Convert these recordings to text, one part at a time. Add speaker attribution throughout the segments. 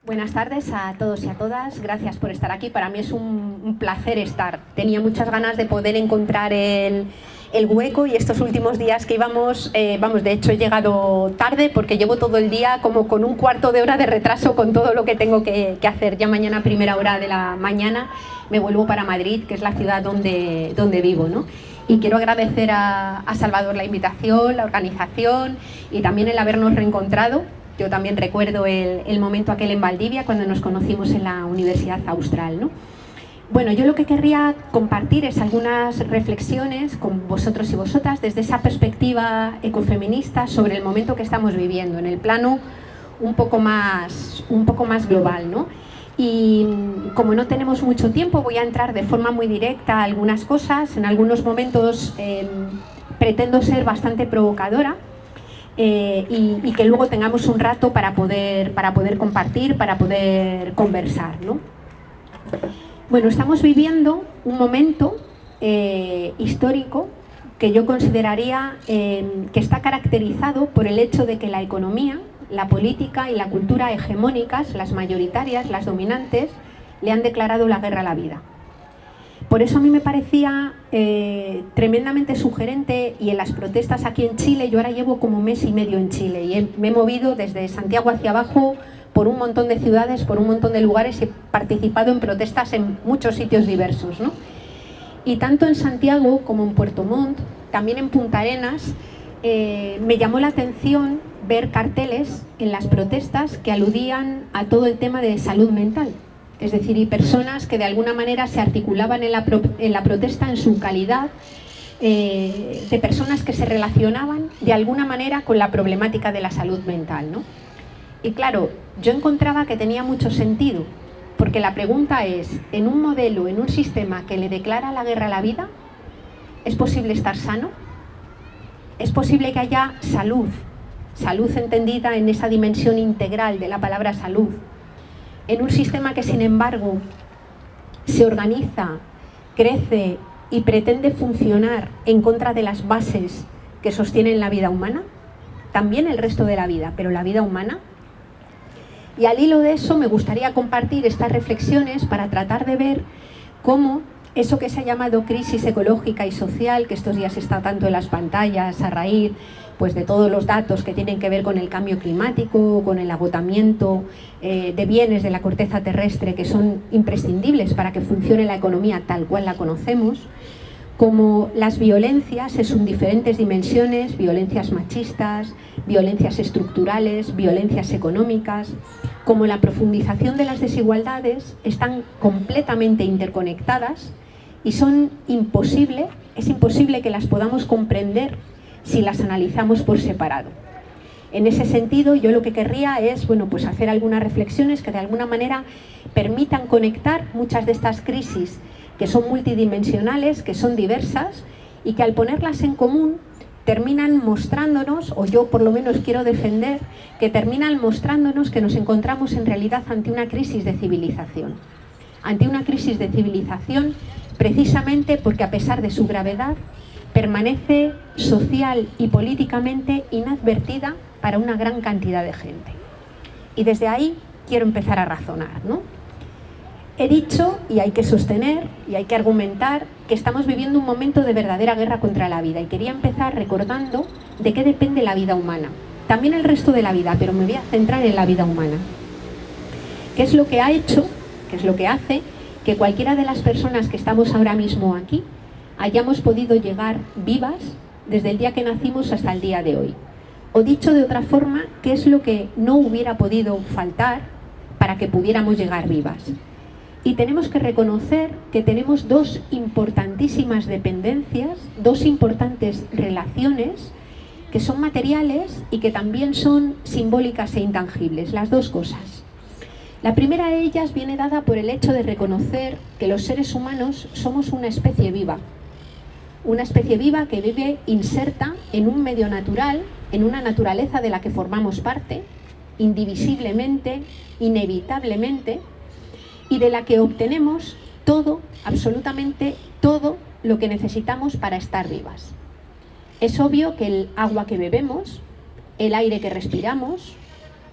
Speaker 1: Buenas tardes a todos y a todas, gracias por estar aquí. Para mí es un placer estar. Tenía muchas ganas de poder encontrar el hueco y estos últimos días que íbamos, de hecho he llegado tarde porque llevo todo el día como con un cuarto de hora de retraso con todo lo que tengo que hacer. Ya mañana a primera hora de la mañana me vuelvo para Madrid, que es la ciudad donde vivo, ¿no? Y quiero agradecer a Salvador la invitación, la organización y también el habernos reencontrado. Yo también recuerdo el momento aquel en Valdivia cuando nos conocimos en la Universidad Austral, ¿no? Bueno, yo lo que querría compartir es algunas reflexiones con vosotros y vosotras desde esa perspectiva ecofeminista sobre el momento que estamos viviendo, en el plano un poco más global, ¿no? Y como no tenemos mucho tiempo, voy a entrar de forma muy directa a algunas cosas. En algunos momentos pretendo ser bastante provocadora. Y que luego tengamos un rato para poder compartir, para poder conversar, ¿no? Bueno, estamos viviendo un momento histórico que yo consideraría que está caracterizado por el hecho de que la economía, la política y la cultura hegemónicas, las mayoritarias, las dominantes, le han declarado la guerra a la vida. Por eso a mí me parecía tremendamente sugerente, y en las protestas aquí en Chile, yo ahora llevo como mes y medio en Chile y me he movido desde Santiago hacia abajo por un montón de ciudades, por un montón de lugares, y he participado en protestas en muchos sitios diversos, ¿no? Y tanto en Santiago como en Puerto Montt, también en Punta Arenas, me llamó la atención ver carteles en las protestas que aludían a todo el tema de salud mental. Es decir, y personas que de alguna manera se articulaban en la protesta en su calidad de personas que se relacionaban de alguna manera con la problemática de la salud mental, ¿no? Y claro, yo encontraba que tenía mucho sentido, porque la pregunta es, en un modelo, en un sistema que le declara la guerra a la vida, ¿es posible estar sano? ¿Es posible que haya salud? Salud entendida en esa dimensión integral de la palabra salud. En un sistema que, sin embargo, se organiza, crece y pretende funcionar en contra de las bases que sostienen la vida humana, también el resto de la vida, pero la vida humana. Y al hilo de eso me gustaría compartir estas reflexiones para tratar de ver cómo eso que se ha llamado crisis ecológica y social, que estos días está tanto en las pantallas a raíz pues de todos los datos que tienen que ver con el cambio climático, con el agotamiento de bienes de la corteza terrestre que son imprescindibles para que funcione la economía tal cual la conocemos, como las violencias en sus diferentes dimensiones, violencias machistas, violencias estructurales, violencias económicas, como la profundización de las desigualdades están completamente interconectadas y es imposible que las podamos comprender si las analizamos por separado. En ese sentido, yo lo que querría es, bueno, pues hacer algunas reflexiones que de alguna manera permitan conectar muchas de estas crisis que son multidimensionales, que son diversas y que al ponerlas en común terminan mostrándonos, o yo por lo menos quiero defender, que terminan mostrándonos que nos encontramos en realidad ante una crisis de civilización. Ante una crisis de civilización precisamente porque a pesar de su gravedad permanece social y políticamente inadvertida para una gran cantidad de gente. Y desde ahí quiero empezar a razonar, ¿no? He dicho, y hay que sostener, y hay que argumentar, que estamos viviendo un momento de verdadera guerra contra la vida. Y quería empezar recordando de qué depende la vida humana. También el resto de la vida, pero me voy a centrar en la vida humana. ¿Qué es lo que ha hecho, qué es lo que hace que cualquiera de las personas que estamos ahora mismo aquí hayamos podido llegar vivas desde el día que nacimos hasta el día de hoy? O dicho de otra forma, ¿qué es lo que no hubiera podido faltar para que pudiéramos llegar vivas? Y tenemos que reconocer que tenemos dos importantísimas dependencias, dos importantes relaciones que son materiales y que también son simbólicas e intangibles, las dos cosas. La primera de ellas viene dada por el hecho de reconocer que los seres humanos somos una especie viva que vive inserta en un medio natural, en una naturaleza de la que formamos parte, indivisiblemente, inevitablemente, y de la que obtenemos todo, absolutamente todo lo que necesitamos para estar vivas. Es obvio que el agua que bebemos, el aire que respiramos,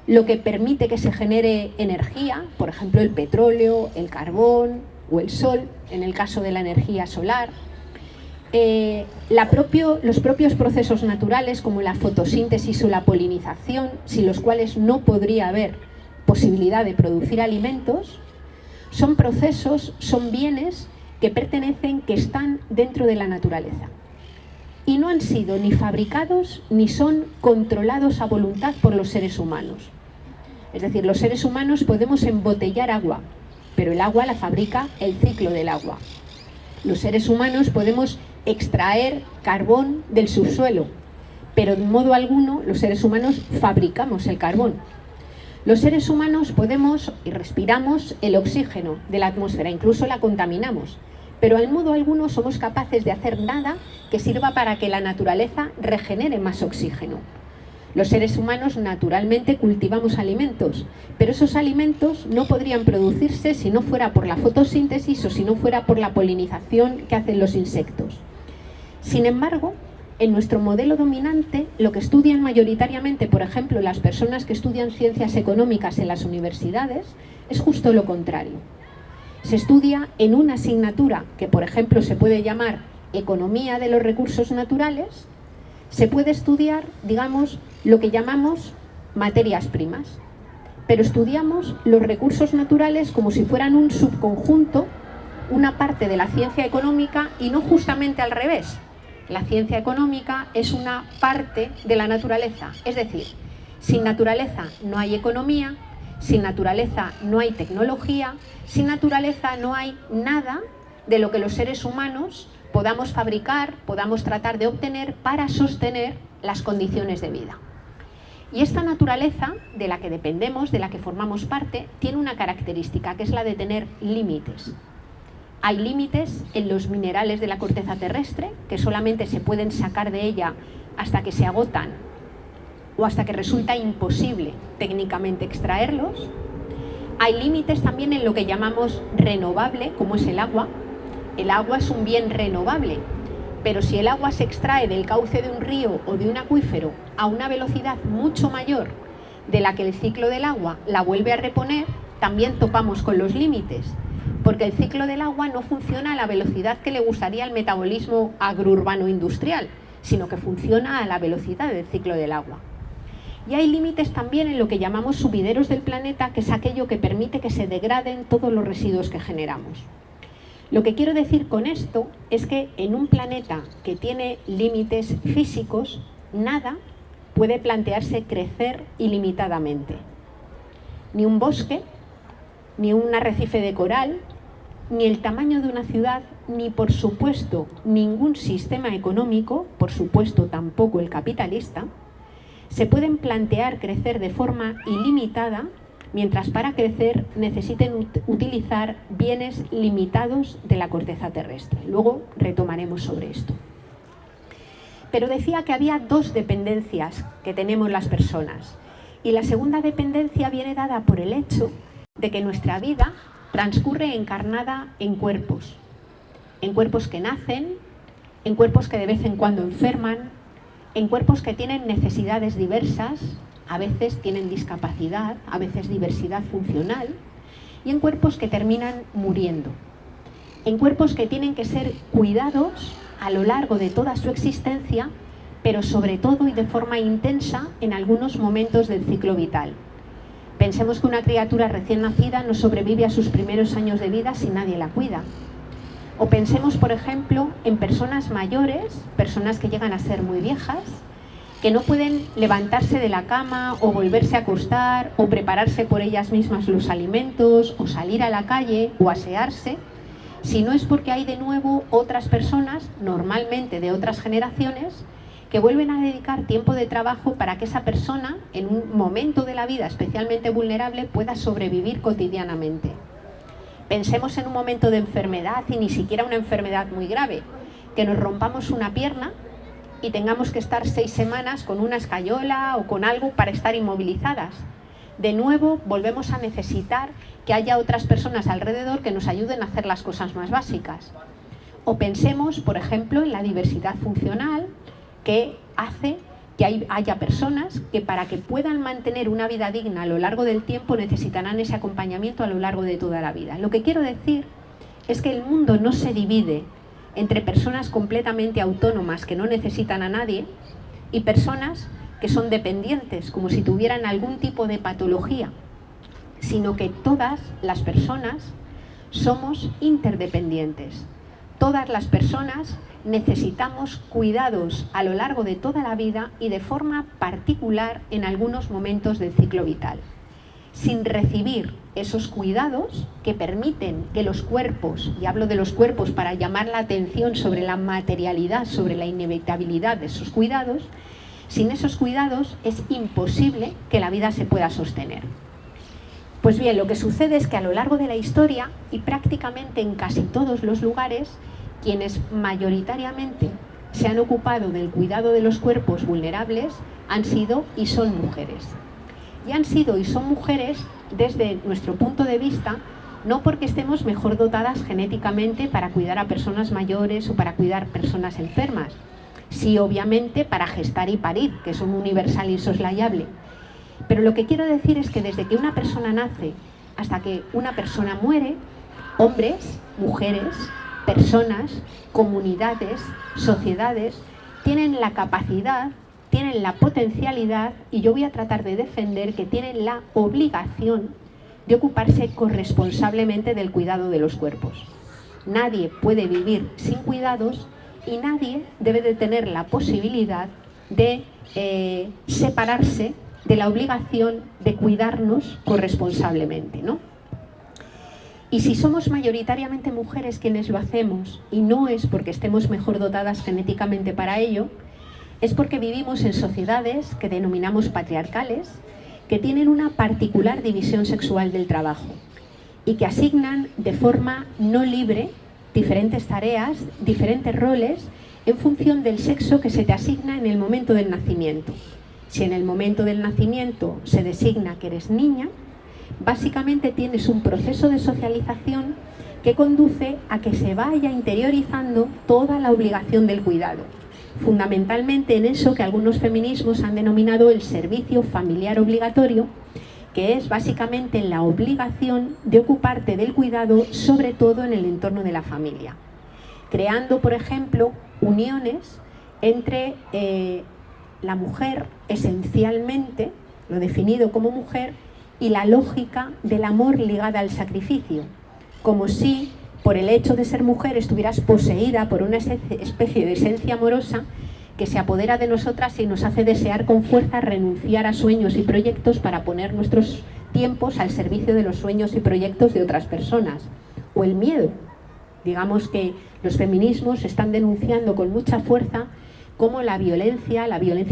Speaker 1: lo que permite que se genere energía, por ejemplo el petróleo, el carbón o el sol, en el caso de la energía solar. Los propios procesos naturales como la fotosíntesis o la polinización, sin los cuales no podría haber posibilidad de producir alimentos, son procesos, son bienes que pertenecen, que están dentro de la naturaleza. Y no han sido ni fabricados ni son controlados a voluntad por los seres humanos. Es decir, los seres humanos podemos embotellar agua, pero el agua la fabrica el ciclo del agua. Los seres humanos podemos extraer carbón del subsuelo, pero de modo alguno los seres humanos fabricamos el carbón. Los seres humanos podemos y respiramos el oxígeno de la atmósfera, incluso la contaminamos, pero en modo alguno somos capaces de hacer nada que sirva para que la naturaleza regenere más oxígeno. Los seres humanos naturalmente cultivamos alimentos, pero esos alimentos no podrían producirse si no fuera por la fotosíntesis o si no fuera por la polinización que hacen los insectos. Sin embargo, en nuestro modelo dominante, lo que estudian mayoritariamente, por ejemplo, las personas que estudian ciencias económicas en las universidades, es justo lo contrario. Se estudia en una asignatura que, por ejemplo, se puede llamar Economía de los Recursos Naturales, se puede estudiar, digamos, lo que llamamos materias primas, pero estudiamos los recursos naturales como si fueran un subconjunto, una parte de la ciencia económica y no justamente al revés. La ciencia económica es una parte de la naturaleza, es decir, sin naturaleza no hay economía, sin naturaleza no hay tecnología, sin naturaleza no hay nada de lo que los seres humanos podamos fabricar, podamos tratar de obtener para sostener las condiciones de vida. Y esta naturaleza de la que dependemos, de la que formamos parte, tiene una característica, que es la de tener límites. Hay límites en los minerales de la corteza terrestre, que solamente se pueden sacar de ella hasta que se agotan o hasta que resulta imposible técnicamente extraerlos. Hay límites también en lo que llamamos renovable, como es el agua. El agua es un bien renovable, pero si el agua se extrae del cauce de un río o de un acuífero a una velocidad mucho mayor de la que el ciclo del agua la vuelve a reponer, también topamos con los límites, porque el ciclo del agua no funciona a la velocidad que le gustaría al metabolismo agrourbano industrial, sino que funciona a la velocidad del ciclo del agua. Y hay límites también en lo que llamamos sumideros del planeta, que es aquello que permite que se degraden todos los residuos que generamos. Lo que quiero decir con esto es que en un planeta que tiene límites físicos, nada puede plantearse crecer ilimitadamente. Ni un bosque, ni un arrecife de coral, ni el tamaño de una ciudad, ni por supuesto ningún sistema económico, por supuesto tampoco el capitalista, se pueden plantear crecer de forma ilimitada, mientras para crecer necesiten utilizar bienes limitados de la corteza terrestre. Luego retomaremos sobre esto. Pero decía que había dos dependencias que tenemos las personas. Y la segunda dependencia viene dada por el hecho de que nuestra vida transcurre encarnada en cuerpos que nacen, en cuerpos que de vez en cuando enferman, en cuerpos que tienen necesidades diversas, a veces tienen discapacidad, a veces diversidad funcional, y en cuerpos que terminan muriendo, en cuerpos que tienen que ser cuidados a lo largo de toda su existencia, pero sobre todo y de forma intensa en algunos momentos del ciclo vital. Pensemos que una criatura recién nacida no sobrevive a sus primeros años de vida si nadie la cuida. O pensemos, por ejemplo, en personas mayores, personas que llegan a ser muy viejas, que no pueden levantarse de la cama o volverse a acostar o prepararse por ellas mismas los alimentos o salir a la calle o asearse, si no es porque hay de nuevo otras personas, normalmente de otras generaciones, que vuelven a dedicar tiempo de trabajo para que esa persona, en un momento de la vida especialmente vulnerable, pueda sobrevivir cotidianamente. Pensemos en un momento de enfermedad, y ni siquiera una enfermedad muy grave, que nos rompamos una pierna y tengamos que estar 6 semanas con una escayola o con algo para estar inmovilizadas. De nuevo, volvemos a necesitar que haya otras personas alrededor que nos ayuden a hacer las cosas más básicas. O pensemos, por ejemplo, en la diversidad funcional, que hace que haya personas que para que puedan mantener una vida digna a lo largo del tiempo necesitarán ese acompañamiento a lo largo de toda la vida. Lo que quiero decir es que el mundo no se divide entre personas completamente autónomas que no necesitan a nadie y personas que son dependientes, como si tuvieran algún tipo de patología, sino que todas las personas somos interdependientes. Todas las personas necesitamos cuidados a lo largo de toda la vida y de forma particular en algunos momentos del ciclo vital. Sin recibir esos cuidados que permiten que los cuerpos, y hablo de los cuerpos para llamar la atención sobre la materialidad, sobre la inevitabilidad de esos cuidados, sin esos cuidados es imposible que la vida se pueda sostener. Pues bien, lo que sucede es que a lo largo de la historia y prácticamente en casi todos los lugares, quienes mayoritariamente se han ocupado del cuidado de los cuerpos vulnerables han sido y son mujeres. Y han sido y son mujeres desde nuestro punto de vista, no porque estemos mejor dotadas genéticamente para cuidar a personas mayores o para cuidar personas enfermas. Sí, obviamente, para gestar y parir, que es un universal insoslayable. Pero lo que quiero decir es que desde que una persona nace hasta que una persona muere, hombres, mujeres, personas, comunidades, sociedades, tienen la capacidad, tienen la potencialidad, y yo voy a tratar de defender que tienen la obligación de ocuparse corresponsablemente del cuidado de los cuerpos. Nadie puede vivir sin cuidados y nadie debe de tener la posibilidad de separarse de la obligación de cuidarnos corresponsablemente, ¿no? Y si somos mayoritariamente mujeres quienes lo hacemos, y no es porque estemos mejor dotadas genéticamente para ello, es porque vivimos en sociedades que denominamos patriarcales, que tienen una particular división sexual del trabajo y que asignan de forma no libre diferentes tareas, diferentes roles en función del sexo que se te asigna en el momento del nacimiento. Si en el momento del nacimiento se designa que eres niña, básicamente tienes un proceso de socialización que conduce a que se vaya interiorizando toda la obligación del cuidado. Fundamentalmente en eso que algunos feminismos han denominado el servicio familiar obligatorio, que es básicamente la obligación de ocuparte del cuidado, sobre todo en el entorno de la familia, creando, por ejemplo, uniones entre la mujer, esencialmente, lo definido como mujer, y la lógica del amor ligada al sacrificio, como si por el hecho de ser mujer estuvieras poseída por una especie de esencia amorosa que se apodera de nosotras y nos hace desear con fuerza renunciar a sueños y proyectos para poner nuestros tiempos al servicio de los sueños y proyectos de otras personas. O el miedo. Digamos que los feminismos están denunciando con mucha fuerza cómo la violencia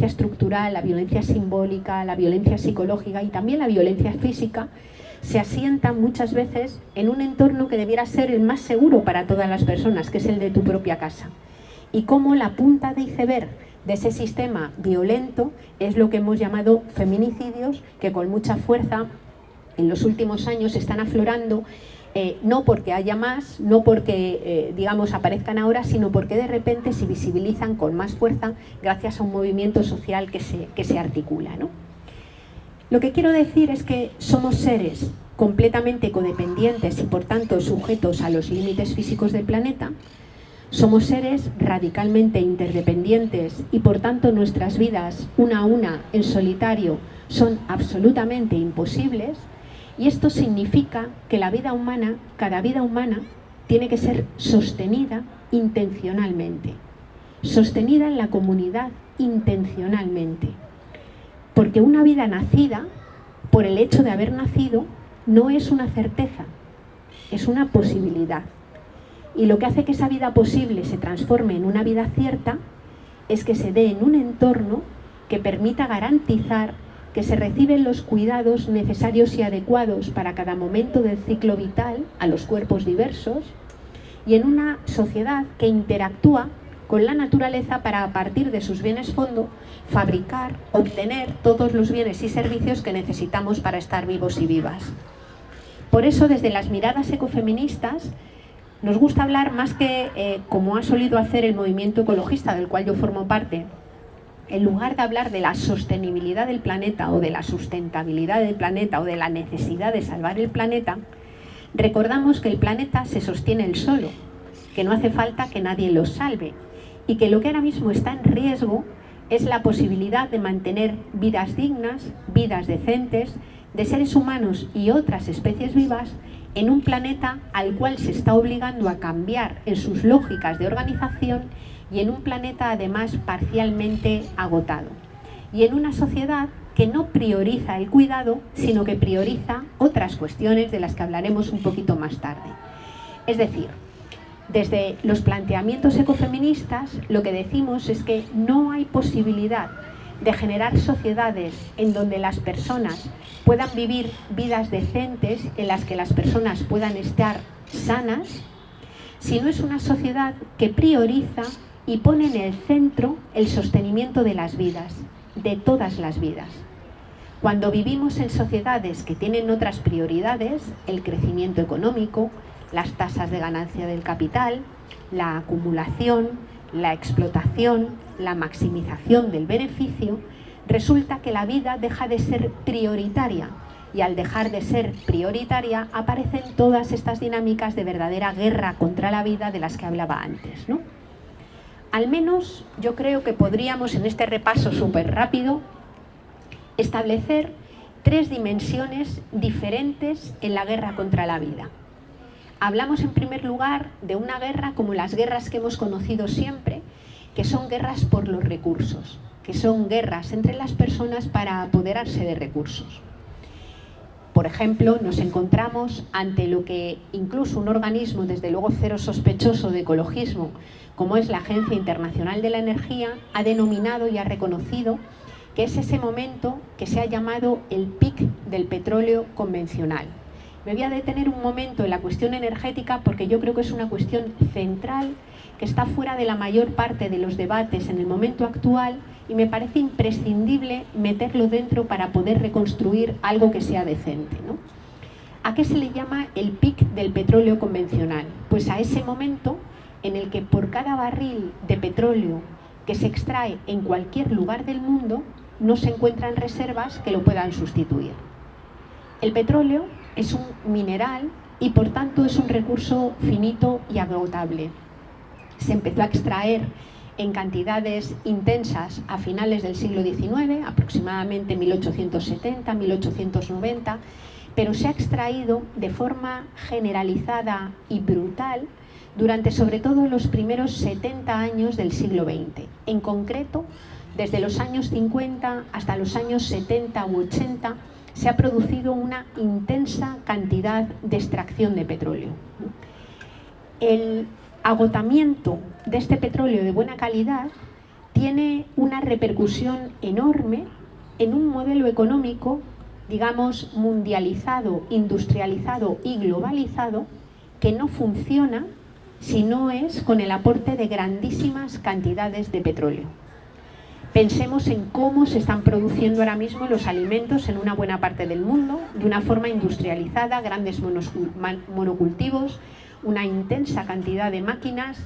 Speaker 1: estructural, la violencia simbólica, la violencia psicológica y también la violencia física se asientan muchas veces en un entorno que debiera ser el más seguro para todas las personas, que es el de tu propia casa. Y cómo la punta de iceberg de ese sistema violento es lo que hemos llamado feminicidios, que con mucha fuerza en los últimos años están aflorando, no porque haya más, no porque digamos aparezcan ahora, sino porque de repente se visibilizan con más fuerza gracias a un movimiento social que se articula, ¿no? Lo que quiero decir es que somos seres completamente codependientes y por tanto sujetos a los límites físicos del planeta. Somos seres radicalmente interdependientes y por tanto nuestras vidas, una a una, en solitario, son absolutamente imposibles. Y esto significa que la vida humana, cada vida humana, tiene que ser sostenida intencionalmente. Sostenida en la comunidad intencionalmente. Porque una vida nacida, por el hecho de haber nacido, no es una certeza, es una posibilidad. Y lo que hace que esa vida posible se transforme en una vida cierta es que se dé en un entorno que permita garantizar que se reciben los cuidados necesarios y adecuados para cada momento del ciclo vital a los cuerpos diversos y en una sociedad que interactúa con la naturaleza para, a partir de sus bienes fondo, fabricar, obtener todos los bienes y servicios que necesitamos para estar vivos y vivas. Por eso, desde las miradas ecofeministas, nos gusta hablar más que, como ha solido hacer el movimiento ecologista del cual yo formo parte, en lugar de hablar de la sostenibilidad del planeta o de la sustentabilidad del planeta o de la necesidad de salvar el planeta, recordamos que el planeta se sostiene él solo, que no hace falta que nadie lo salve y que lo que ahora mismo está en riesgo es la posibilidad de mantener vidas dignas, vidas decentes, de seres humanos y otras especies vivas en un planeta al cual se está obligando a cambiar en sus lógicas de organización y en un planeta además parcialmente agotado. Y en una sociedad que no prioriza el cuidado, sino que prioriza otras cuestiones de las que hablaremos un poquito más tarde. Es decir, desde los planteamientos ecofeministas lo que decimos es que no hay posibilidad de generar sociedades en donde las personas puedan vivir vidas decentes, en las que las personas puedan estar sanas, si no es una sociedad que prioriza y pone en el centro el sostenimiento de las vidas, de todas las vidas. Cuando vivimos en sociedades que tienen otras prioridades, el crecimiento económico, las tasas de ganancia del capital, la acumulación, la explotación, la maximización del beneficio, resulta que la vida deja de ser prioritaria y al dejar de ser prioritaria aparecen todas estas dinámicas de verdadera guerra contra la vida de las que hablaba antes, ¿no? Al menos yo creo que podríamos en este repaso súper rápido establecer 3 dimensiones diferentes en la guerra contra la vida. Hablamos en primer lugar de una guerra como las guerras que hemos conocido siempre, que son guerras por los recursos, que son guerras entre las personas para apoderarse de recursos. Por ejemplo, nos encontramos ante lo que incluso un organismo, desde luego cero sospechoso de ecologismo, como es la Agencia Internacional de la Energía, ha denominado y ha reconocido que es ese momento que se ha llamado el pic del petróleo convencional. Me voy a detener un momento en la cuestión energética porque yo creo que es una cuestión central que está fuera de la mayor parte de los debates en el momento actual y me parece imprescindible meterlo dentro para poder reconstruir algo que sea decente, ¿no? ¿A qué se le llama el pic del petróleo convencional? Pues a ese momento en el que por cada barril de petróleo que se extrae en cualquier lugar del mundo no se encuentran reservas que lo puedan sustituir. El petróleo es un mineral y por tanto es un recurso finito y agotable. Se empezó a extraer en cantidades intensas a finales del siglo XIX, aproximadamente 1870, 1890, pero se ha extraído de forma generalizada y brutal durante sobre todo los primeros 70 años del siglo XX. En concreto, desde los años 50 hasta los años 70 u 80, se ha producido una intensa cantidad de extracción de petróleo. El agotamiento de este petróleo de buena calidad tiene una repercusión enorme en un modelo económico, digamos, mundializado, industrializado y globalizado, que no funciona si no es con el aporte de grandísimas cantidades de petróleo. Pensemos en cómo se están produciendo ahora mismo los alimentos en una buena parte del mundo, de una forma industrializada, grandes monocultivos, una intensa cantidad de máquinas,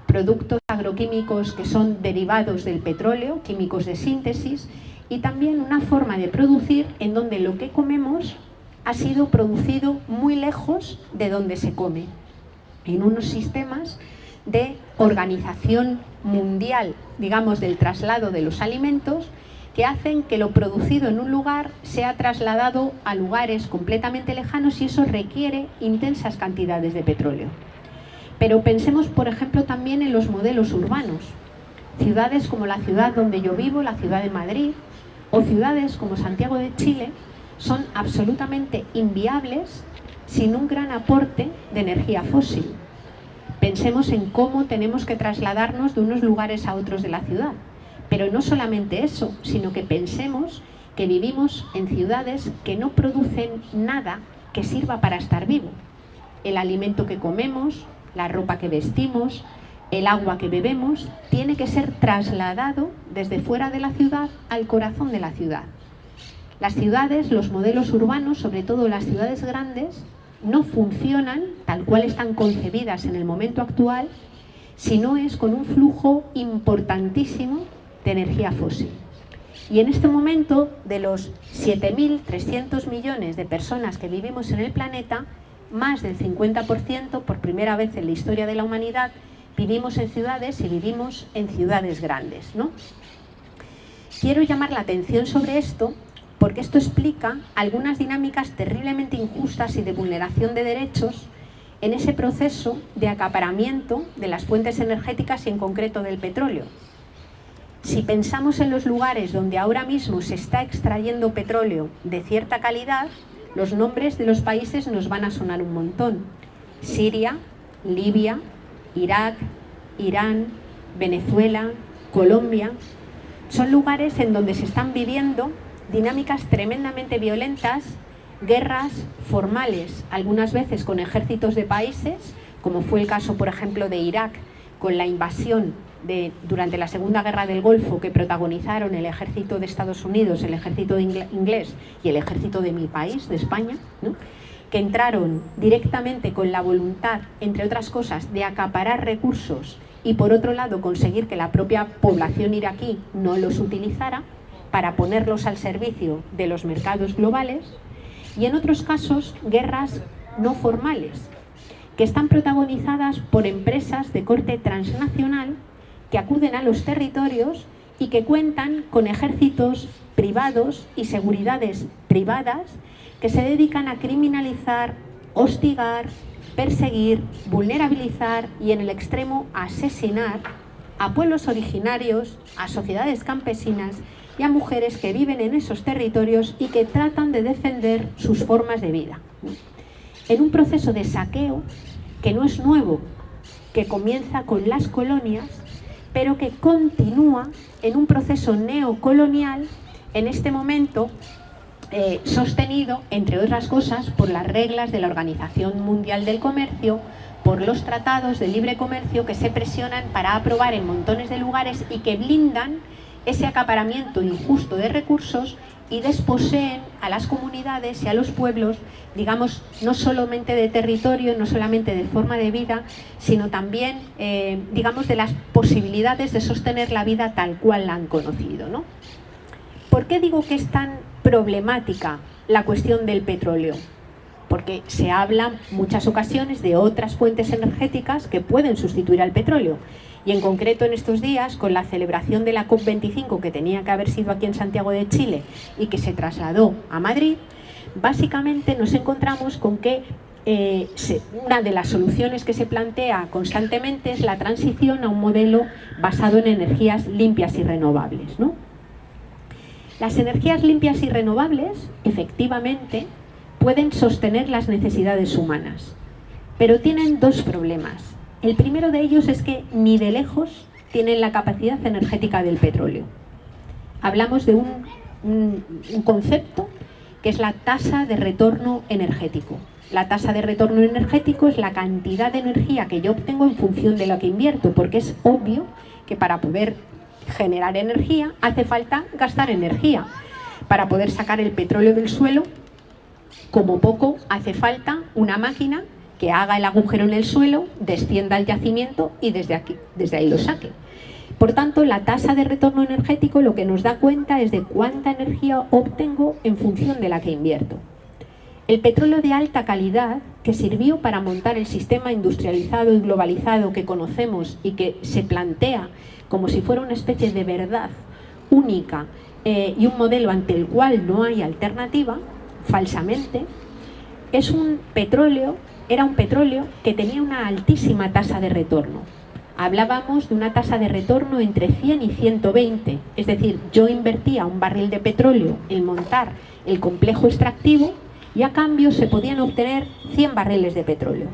Speaker 1: productos agroquímicos que son derivados del petróleo, químicos de síntesis, y también una forma de producir en donde lo que comemos ha sido producido muy lejos de donde se come, en unos sistemas de organización mundial, digamos, del traslado de los alimentos, que hacen que lo producido en un lugar sea trasladado a lugares completamente lejanos y eso requiere intensas cantidades de petróleo. Pero pensemos, por ejemplo, también en los modelos urbanos. Ciudades como la ciudad donde yo vivo, la ciudad de Madrid, o ciudades como Santiago de Chile, son absolutamente inviables sin un gran aporte de energía fósil. Pensemos en cómo tenemos que trasladarnos de unos lugares a otros de la ciudad. Pero no solamente eso, sino que pensemos que vivimos en ciudades que no producen nada que sirva para estar vivo. El alimento que comemos, la ropa que vestimos, el agua que bebemos, tiene que ser trasladado desde fuera de la ciudad al corazón de la ciudad. Las ciudades, los modelos urbanos, sobre todo las ciudades grandes, no funcionan tal cual están concebidas en el momento actual, si no es con un flujo importantísimo de energía fósil. Y en este momento, de los 7.300 millones de personas que vivimos en el planeta, más del 50%, por primera vez en la historia de la humanidad, vivimos en ciudades y vivimos en ciudades grandes, ¿no? Quiero llamar la atención sobre esto porque esto explica algunas dinámicas terriblemente injustas y de vulneración de derechos en ese proceso de acaparamiento de las fuentes energéticas y en concreto del petróleo. Si pensamos en los lugares donde ahora mismo se está extrayendo petróleo de cierta calidad, los nombres de los países nos van a sonar un montón. Siria, Libia, Irak, Irán, Venezuela, Colombia. Son lugares en donde se están viviendo dinámicas tremendamente violentas, guerras formales, algunas veces con ejércitos de países, como fue el caso, por ejemplo, de Irak, con la invasión durante la Segunda Guerra del Golfo que protagonizaron el ejército de Estados Unidos, el ejército inglés y el ejército de mi país, de España, ¿no? Que entraron directamente con la voluntad, entre otras cosas, de acaparar recursos y por otro lado conseguir que la propia población iraquí no los utilizara para ponerlos al servicio de los mercados globales, y en otros casos guerras no formales, que están protagonizadas por empresas de corte transnacional que acuden a los territorios y que cuentan con ejércitos privados y seguridades privadas que se dedican a criminalizar, hostigar, perseguir, vulnerabilizar y en el extremo asesinar a pueblos originarios, a sociedades campesinas y a mujeres que viven en esos territorios y que tratan de defender sus formas de vida. En un proceso de saqueo que no es nuevo, que comienza con las colonias, pero que continúa en un proceso neocolonial en este momento sostenido, entre otras cosas, por las reglas de la Organización Mundial del Comercio, por los tratados de libre comercio que se presionan para aprobar en montones de lugares y que blindan ese acaparamiento injusto de recursos y desposeen a las comunidades y a los pueblos, digamos, no solamente de territorio, no solamente de forma de vida, sino también, digamos, de las posibilidades de sostener la vida tal cual la han conocido, ¿no? ¿Por qué digo que es tan problemática la cuestión del petróleo? Porque se habla en muchas ocasiones de otras fuentes energéticas que pueden sustituir al petróleo. Y en concreto en estos días, con la celebración de la COP25, que tenía que haber sido aquí en Santiago de Chile y que se trasladó a Madrid, básicamente nos encontramos con que una de las soluciones que se plantea constantemente es la transición a un modelo basado en energías limpias y renovables, ¿no? Las energías limpias y renovables, efectivamente, pueden sostener las necesidades humanas, pero tienen dos problemas. El primero de ellos es que ni de lejos tienen la capacidad energética del petróleo. Hablamos de un concepto que es la tasa de retorno energético. La tasa de retorno energético es la cantidad de energía que yo obtengo en función de lo que invierto, porque es obvio que para poder generar energía hace falta gastar energía. Para poder sacar el petróleo del suelo, como poco hace falta una máquina que haga el agujero en el suelo, descienda al yacimiento y desde ahí lo saque. Por tanto, la tasa de retorno energético lo que nos da cuenta es de cuánta energía obtengo en función de la que invierto. El petróleo de alta calidad, que sirvió para montar el sistema industrializado y globalizado que conocemos y que se plantea como si fuera una especie de verdad única y un modelo ante el cual no hay alternativa, falsamente, era un petróleo que tenía una altísima tasa de retorno. Hablábamos de una tasa de retorno entre 100 y 120, es decir, yo invertía un barril de petróleo en montar el complejo extractivo y a cambio se podían obtener 100 barriles de petróleo.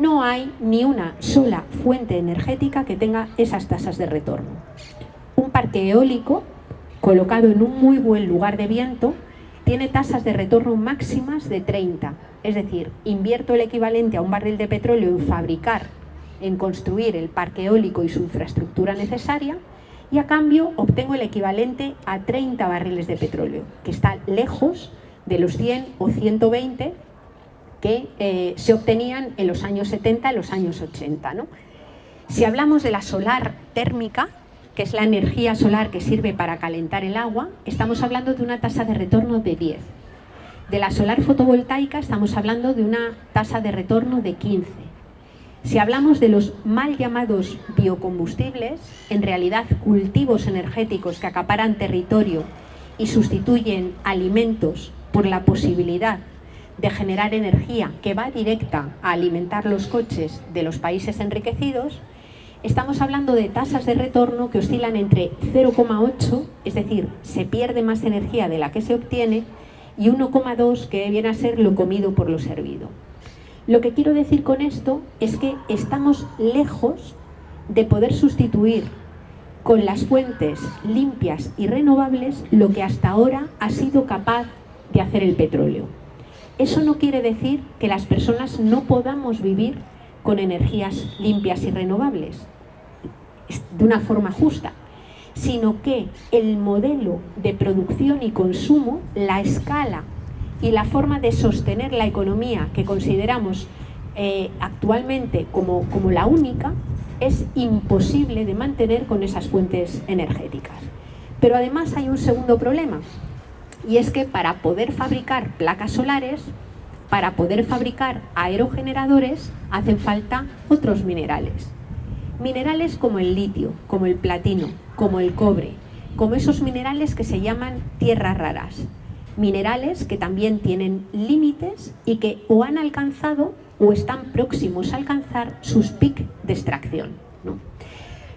Speaker 1: No hay ni una sola fuente energética que tenga esas tasas de retorno. Un parque eólico colocado en un muy buen lugar de viento tiene tasas de retorno máximas de 30, es decir, invierto el equivalente a un barril de petróleo en fabricar, en construir el parque eólico y su infraestructura necesaria, y a cambio obtengo el equivalente a 30 barriles de petróleo, que está lejos de los 100 o 120 que se obtenían en los años 70, en los años 80, ¿no? Si hablamos de la solar térmica, que es la energía solar que sirve para calentar el agua, estamos hablando de una tasa de retorno de 10. De la solar fotovoltaica estamos hablando de una tasa de retorno de 15. Si hablamos de los mal llamados biocombustibles, en realidad cultivos energéticos que acaparan territorio y sustituyen alimentos por la posibilidad de generar energía que va directa a alimentar los coches de los países enriquecidos, estamos hablando de tasas de retorno que oscilan entre 0,8, es decir, se pierde más energía de la que se obtiene, y 1,2, que viene a ser lo comido por lo servido. Lo que quiero decir con esto es que estamos lejos de poder sustituir con las fuentes limpias y renovables lo que hasta ahora ha sido capaz de hacer el petróleo. Eso no quiere decir que las personas no podamos vivir con energías limpias y renovables de una forma justa, sino que el modelo de producción y consumo, la escala y la forma de sostener la economía que consideramos actualmente como la única, es imposible de mantener con esas fuentes energéticas. Pero además hay un segundo problema, y es que para poder fabricar placas solares, para poder fabricar aerogeneradores, hacen falta otros minerales. Minerales como el litio, como el platino, como el cobre, como esos minerales que se llaman tierras raras. Minerales que también tienen límites y que o han alcanzado o están próximos a alcanzar sus picos de extracción, ¿no?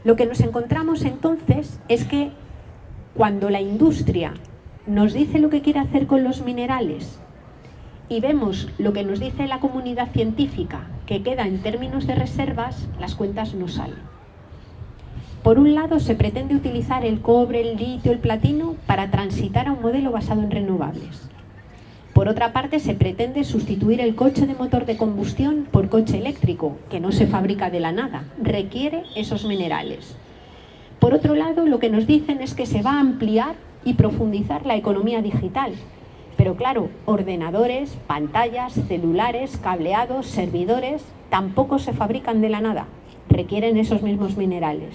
Speaker 1: Lo que nos encontramos entonces es que cuando la industria nos dice lo que quiere hacer con los minerales y vemos lo que nos dice la comunidad científica que queda en términos de reservas, las cuentas no salen. Por un lado, se pretende utilizar el cobre, el litio, el platino para transitar a un modelo basado en renovables. Por otra parte, se pretende sustituir el coche de motor de combustión por coche eléctrico, que no se fabrica de la nada, requiere esos minerales. Por otro lado, lo que nos dicen es que se va a ampliar y profundizar la economía digital. Pero claro, ordenadores, pantallas, celulares, cableados, servidores, tampoco se fabrican de la nada, requieren esos mismos minerales.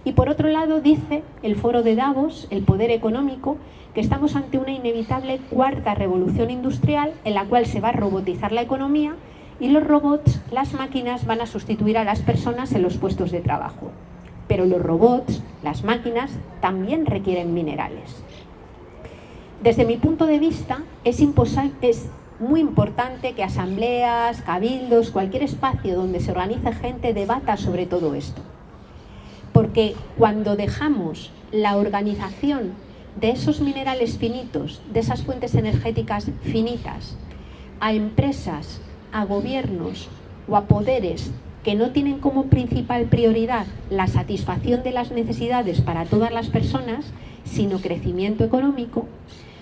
Speaker 1: Y por otro lado, dice el Foro de Davos, el poder económico, que estamos ante una inevitable cuarta revolución industrial en la cual se va a robotizar la economía y los robots, las máquinas, van a sustituir a las personas en los puestos de trabajo. Pero los robots, las máquinas, también requieren minerales. Desde mi punto de vista, es muy importante que asambleas, cabildos, cualquier espacio donde se organice gente debata sobre todo esto. Porque cuando dejamos la organización de esos minerales finitos, de esas fuentes energéticas finitas, a empresas, a gobiernos o a poderes que no tienen como principal prioridad la satisfacción de las necesidades para todas las personas, sino crecimiento económico,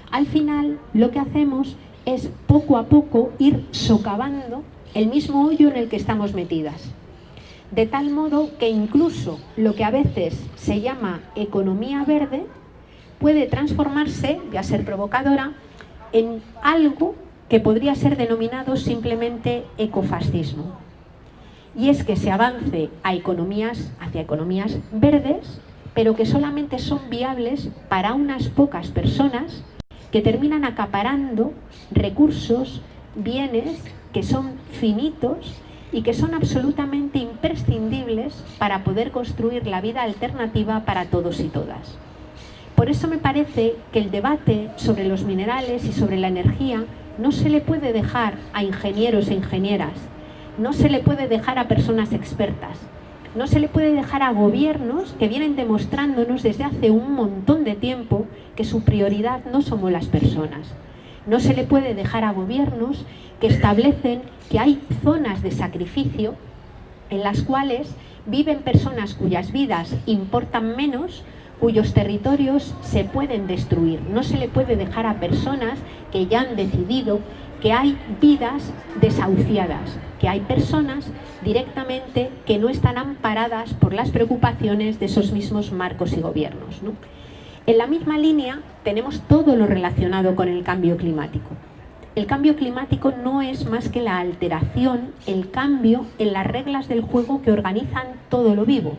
Speaker 1: al final lo que hacemos es poco a poco ir socavando el mismo hoyo en el que estamos metidas. De tal modo que incluso lo que a veces se llama economía verde puede transformarse, voy a ser provocadora, en algo que podría ser denominado simplemente ecofascismo. Y es que se avance hacia economías verdes, pero que solamente son viables para unas pocas personas que terminan acaparando recursos, bienes que son finitos y que son absolutamente imprescindibles para poder construir la vida alternativa para todos y todas. Por eso me parece que el debate sobre los minerales y sobre la energía no se le puede dejar a ingenieros e ingenieras, no se le puede dejar a personas expertas, no se le puede dejar a gobiernos que vienen demostrándonos desde hace un montón de tiempo que su prioridad no somos las personas. No se le puede dejar a gobiernos que establecen que hay zonas de sacrificio en las cuales viven personas cuyas vidas importan menos, cuyos territorios se pueden destruir. No se le puede dejar a personas que ya han decidido que hay vidas desahuciadas, que hay personas directamente que no están amparadas por las preocupaciones de esos mismos marcos y gobiernos, ¿no? En la misma línea tenemos todo lo relacionado con el cambio climático. El cambio climático no es más que la alteración, el cambio en las reglas del juego que organizan todo lo vivo.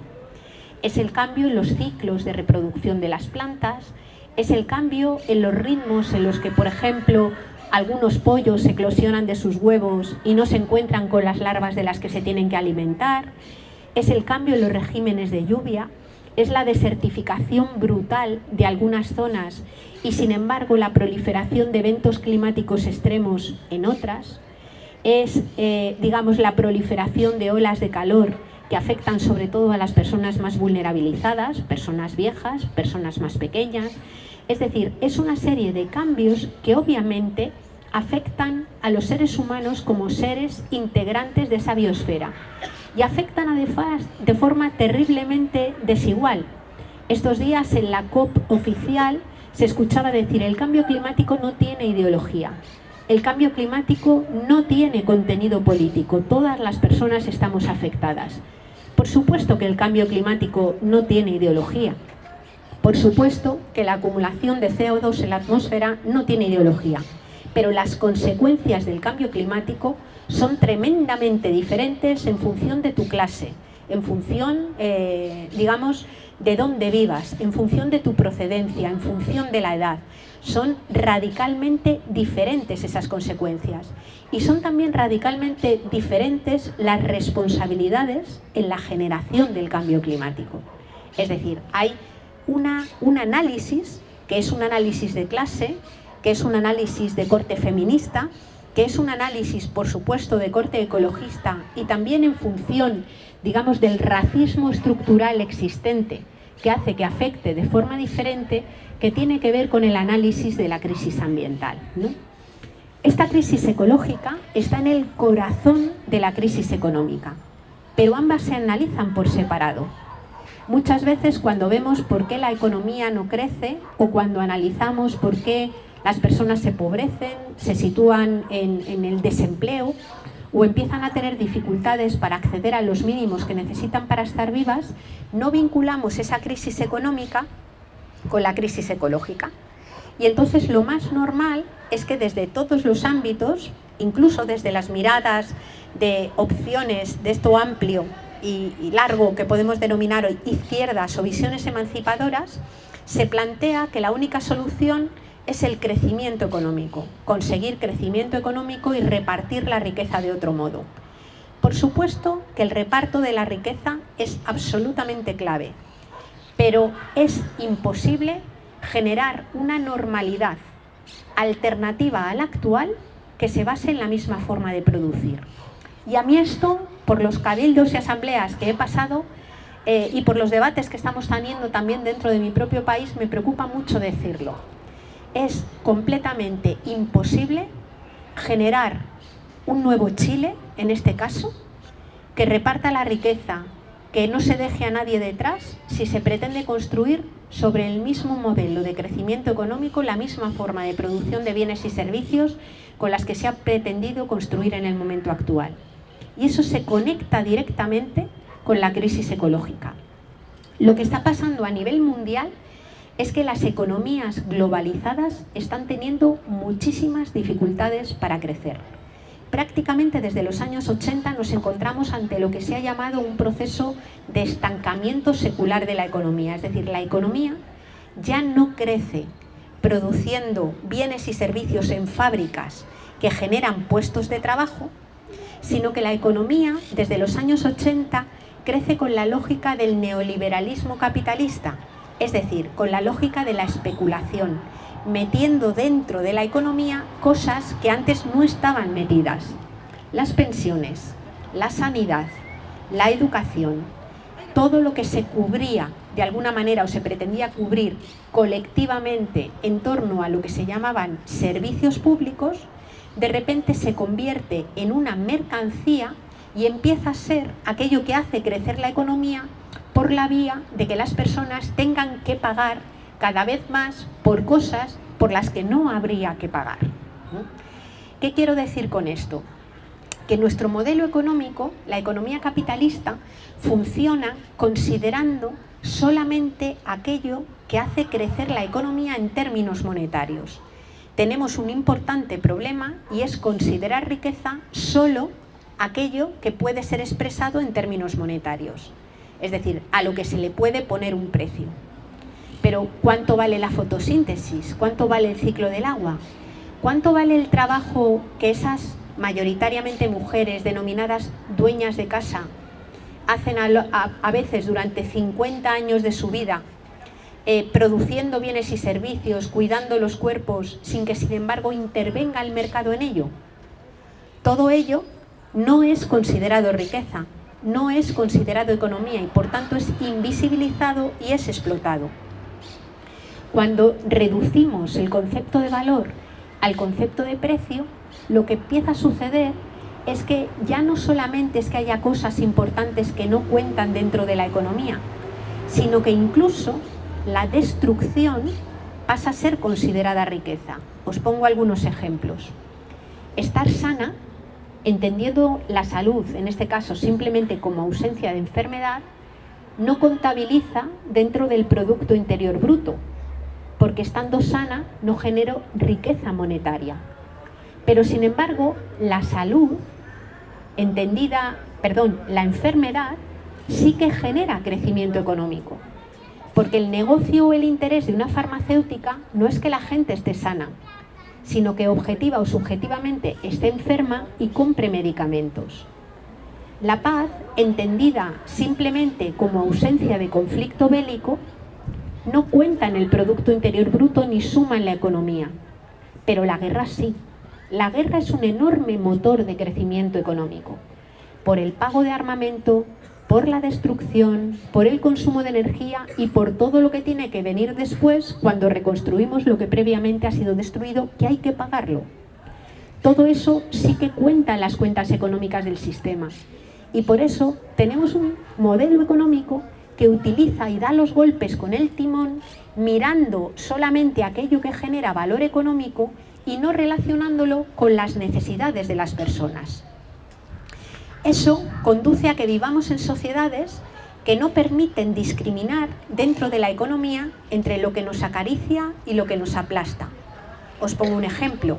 Speaker 1: es el cambio en los ciclos de reproducción de las plantas, es el cambio en los ritmos en los que, por ejemplo, algunos pollos eclosionan de sus huevos y no se encuentran con las larvas de las que se tienen que alimentar, es el cambio en los regímenes de lluvia, es la desertificación brutal de algunas zonas y, sin embargo, la proliferación de eventos climáticos extremos en otras, es, digamos, la proliferación de olas de calor que afectan sobre todo a las personas más vulnerabilizadas, personas viejas, personas más pequeñas. Es decir, es una serie de cambios que obviamente afectan a los seres humanos como seres integrantes de esa biosfera y afectan además de forma terriblemente desigual. Estos días en la COP oficial se escuchaba decir: el cambio climático no tiene ideología, el cambio climático no tiene contenido político, todas las personas estamos afectadas. Por supuesto que el cambio climático no tiene ideología, por supuesto que la acumulación de CO2 en la atmósfera no tiene ideología, pero las consecuencias del cambio climático son tremendamente diferentes en función de tu clase, en función, digamos, de dónde vivas, en función de tu procedencia, en función de la edad. Son radicalmente diferentes esas consecuencias y son también radicalmente diferentes las responsabilidades en la generación del cambio climático. Es decir, hay un análisis que es un análisis de clase, que es un análisis de corte feminista, que es un análisis, por supuesto, de corte ecologista y también en función, digamos, del racismo estructural existente que hace que afecte de forma diferente, que tiene que ver con el análisis de la crisis ambiental, ¿no? Esta crisis ecológica está en el corazón de la crisis económica, pero ambas se analizan por separado. Muchas veces cuando vemos por qué la economía no crece o cuando analizamos por qué las personas se empobrecen, se sitúan en el desempleo o empiezan a tener dificultades para acceder a los mínimos que necesitan para estar vivas, no vinculamos esa crisis económica con la crisis ecológica. Y entonces lo más normal es que desde todos los ámbitos, incluso desde las miradas de opciones de esto amplio y largo que podemos denominar hoy izquierdas o visiones emancipadoras, se plantea que la única solución es el crecimiento económico, conseguir crecimiento económico y repartir la riqueza de otro modo. Por supuesto que el reparto de la riqueza es absolutamente clave, pero es imposible generar una normalidad alternativa a la actual que se base en la misma forma de producir. Y a mí esto, por los cabildos y asambleas que he pasado y por los debates que estamos teniendo también dentro de mi propio país, me preocupa mucho decirlo. Es completamente imposible generar un nuevo Chile, en este caso, que reparta la riqueza, que no se deje a nadie detrás, si se pretende construir sobre el mismo modelo de crecimiento económico, la misma forma de producción de bienes y servicios con las que se ha pretendido construir en el momento actual. Y eso se conecta directamente con la crisis ecológica. Lo que está pasando a nivel mundial es que las economías globalizadas están teniendo muchísimas dificultades para crecer. Prácticamente desde los años 80 nos encontramos ante lo que se ha llamado un proceso de estancamiento secular de la economía. Es decir, la economía ya no crece produciendo bienes y servicios en fábricas que generan puestos de trabajo, sino que la economía desde los años 80 crece con la lógica del neoliberalismo capitalista, es decir, con la lógica de la especulación, metiendo dentro de la economía cosas que antes no estaban metidas. Las pensiones, la sanidad, la educación, todo lo que se cubría de alguna manera o se pretendía cubrir colectivamente en torno a lo que se llamaban servicios públicos, de repente se convierte en una mercancía y empieza a ser aquello que hace crecer la economía por la vía de que las personas tengan que pagar cada vez más por cosas por las que no habría que pagar. ¿Qué quiero decir con esto? Que nuestro modelo económico, la economía capitalista, funciona considerando solamente aquello que hace crecer la economía en términos monetarios. Tenemos un importante problema y es considerar riqueza solo aquello que puede ser expresado en términos monetarios. es decir, a lo que se le puede poner un precio. Pero ¿cuánto vale la fotosíntesis? ¿Cuánto vale el ciclo del agua? ¿Cuánto vale el trabajo que esas mayoritariamente mujeres denominadas dueñas de casa hacen a veces durante 50 años de su vida, produciendo bienes y servicios, cuidando los cuerpos, sin que sin embargo intervenga el mercado en ello? Todo ello no es considerado riqueza, no es considerado economía y por tanto es invisibilizado y es explotado. Cuando reducimos el concepto de valor al concepto de precio, lo que empieza a suceder es que ya no solamente es que haya cosas importantes que no cuentan dentro de la economía, sino que incluso la destrucción pasa a ser considerada riqueza. Os pongo algunos ejemplos. Estar sana, entendiendo la salud, en este caso simplemente como ausencia de enfermedad, no contabiliza dentro del Producto Interior Bruto, porque estando sana no genero riqueza monetaria. Pero sin embargo, la enfermedad sí que genera crecimiento económico, porque el negocio o el interés de una farmacéutica no es que la gente esté sana, sino que objetiva o subjetivamente esté enferma y compre medicamentos. La paz, entendida simplemente como ausencia de conflicto bélico, no cuenta en el Producto Interior Bruto ni suma en la economía, pero la guerra sí. La guerra es un enorme motor de crecimiento económico, por el pago de armamento, por la destrucción, por el consumo de energía y por todo lo que tiene que venir después cuando reconstruimos lo que previamente ha sido destruido, que hay que pagarlo. Todo eso sí que cuenta en las cuentas económicas del sistema. Y por eso tenemos un modelo económico que utiliza y da los golpes con el timón, mirando solamente aquello que genera valor económico y no relacionándolo con las necesidades de las personas. Eso conduce a que vivamos en sociedades que no permiten discriminar dentro de la economía entre lo que nos acaricia y lo que nos aplasta. Os pongo un ejemplo.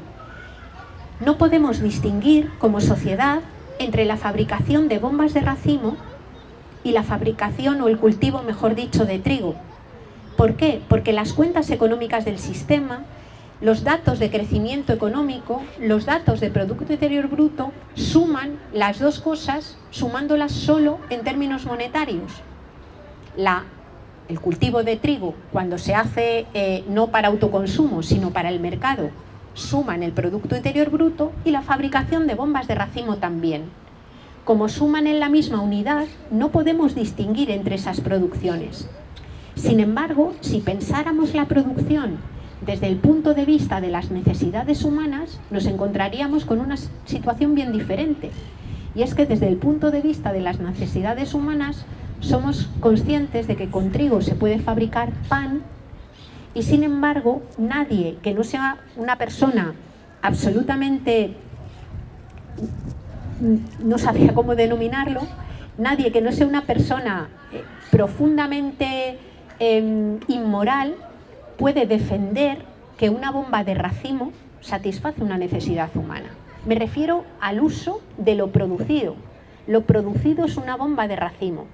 Speaker 1: No podemos distinguir como sociedad entre la fabricación de bombas de racimo y la fabricación o el cultivo, mejor dicho, de trigo. ¿Por qué? Porque las cuentas económicas del sistema, los datos de crecimiento económico, los datos de Producto Interior Bruto, suman las dos cosas, sumándolas solo en términos monetarios. El cultivo de trigo, cuando se hace no para autoconsumo, sino para el mercado, suma en el Producto Interior Bruto, y la fabricación de bombas de racimo también. Como suman en la misma unidad, no podemos distinguir entre esas producciones. Sin embargo, si pensáramos la producción desde el punto de vista de las necesidades humanas, nos encontraríamos con una situación bien diferente. Y es que desde el punto de vista de las necesidades humanas, somos conscientes de que con trigo se puede fabricar pan, y sin embargo, nadie que no sea una persona absolutamente, no sabía cómo denominarlo, nadie que no sea una persona profundamente inmoral puede defender que una bomba de racimo satisface una necesidad humana. Me refiero al uso de lo producido. Lo producido es una bomba de racimo,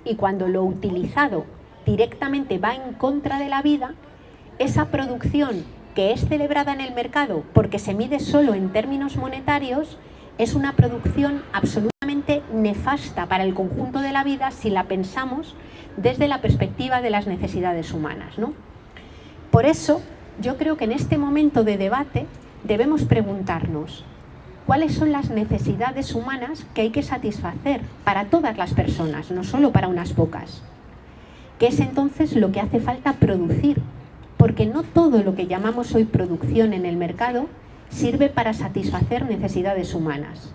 Speaker 1: y cuando lo utilizado directamente va en contra de la vida, esa producción que es celebrada en el mercado porque se mide solo en términos monetarios es una producción absolutamente nefasta para el conjunto de la vida si la pensamos desde la perspectiva de las necesidades humanas, ¿no? Por eso, yo creo que en este momento de debate debemos preguntarnos cuáles son las necesidades humanas que hay que satisfacer para todas las personas, no solo para unas pocas. ¿Qué es entonces lo que hace falta producir? Porque no todo lo que llamamos hoy producción en el mercado sirve para satisfacer necesidades humanas.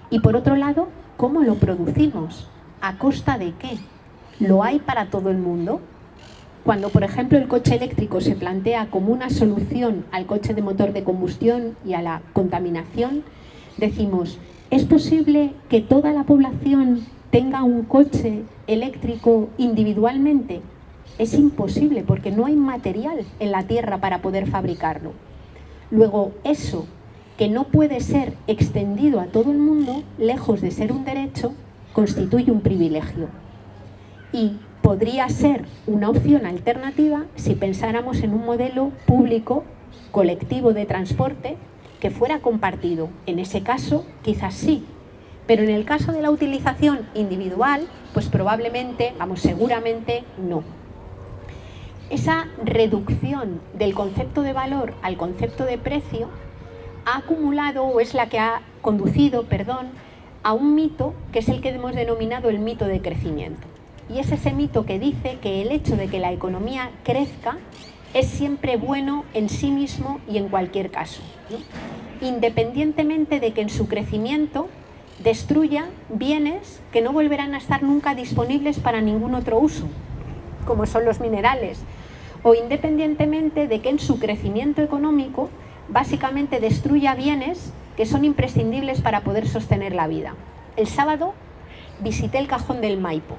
Speaker 1: Y por otro lado, ¿cómo lo producimos? ¿A costa de qué? ¿Lo hay para todo el mundo? Cuando, por ejemplo, el coche eléctrico se plantea como una solución al coche de motor de combustión y a la contaminación, decimos, ¿es posible que toda la población tenga un coche eléctrico individualmente? Es imposible porque no hay material en la tierra para poder fabricarlo. Luego, eso que no puede ser extendido a todo el mundo, lejos de ser un derecho, constituye un privilegio. y podría ser una opción alternativa si pensáramos en un modelo público, colectivo de transporte que fuera compartido. En ese caso, quizás sí, pero en el caso de la utilización individual, pues probablemente, seguramente no. Esa reducción del concepto de valor al concepto de precio ha acumulado, o es la que ha conducido, a un mito que es el que hemos denominado el mito de crecimiento. Y es ese mito que dice que el hecho de que la economía crezca es siempre bueno en sí mismo y en cualquier caso, ¿no? Independientemente de que en su crecimiento destruya bienes que no volverán a estar nunca disponibles para ningún otro uso, como son los minerales, o independientemente de que en su crecimiento económico básicamente destruya bienes que son imprescindibles para poder sostener la vida. El sábado visité el Cajón del Maipo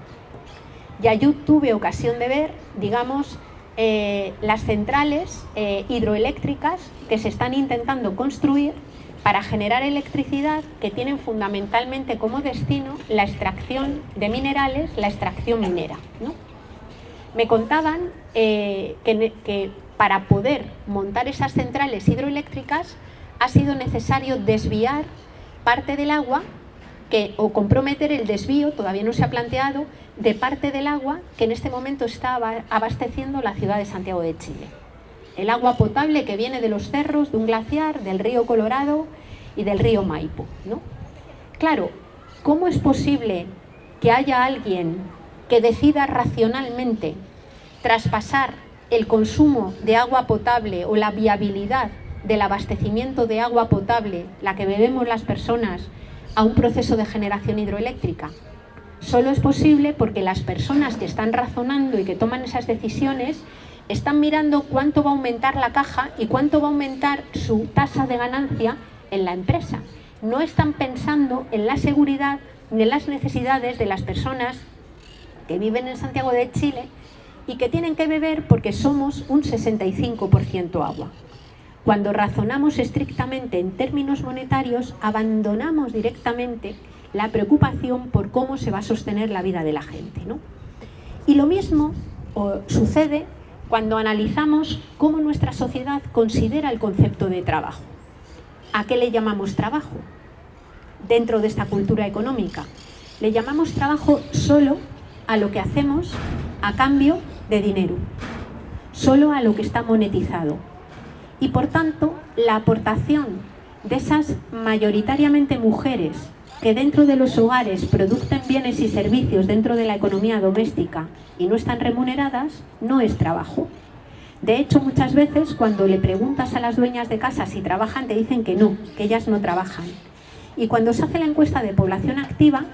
Speaker 1: y allí tuve ocasión de ver, las centrales hidroeléctricas que se están intentando construir para generar electricidad, que tienen fundamentalmente como destino la extracción de minerales, la extracción minera, ¿no? Me contaban que para poder montar esas centrales hidroeléctricas ha sido necesario desviar parte del agua o comprometer el desvío, todavía no se ha planteado, de parte del agua que en este momento está abasteciendo la ciudad de Santiago de Chile. El agua potable que viene de los cerros, de un glaciar, del río Colorado y del río Maipo, ¿no? Claro, ¿cómo es posible que haya alguien que decida racionalmente traspasar el consumo de agua potable o la viabilidad del abastecimiento de agua potable, la que bebemos las personas, a un proceso de generación hidroeléctrica? Solo es posible porque las personas que están razonando y que toman esas decisiones están mirando cuánto va a aumentar la caja y cuánto va a aumentar su tasa de ganancia en la empresa. No están pensando en la seguridad ni en las necesidades de las personas que viven en Santiago de Chile y que tienen que beber porque somos un 65% agua. Cuando razonamos estrictamente en términos monetarios, abandonamos directamente la preocupación por cómo se va a sostener la vida de la gente, ¿no? Y lo mismo sucede cuando analizamos cómo nuestra sociedad considera el concepto de trabajo. ¿A qué le llamamos trabajo dentro de esta cultura económica? Le llamamos trabajo solo a lo que hacemos a cambio de dinero, solo a lo que está monetizado. Y por tanto, la aportación de esas mayoritariamente mujeres que dentro de los hogares producen bienes y servicios dentro de la economía doméstica y no están remuneradas, no es trabajo. De hecho, muchas veces cuando le preguntas a las dueñas de casa si trabajan, te dicen que no, que ellas no trabajan. Y cuando se hace la encuesta de población activa,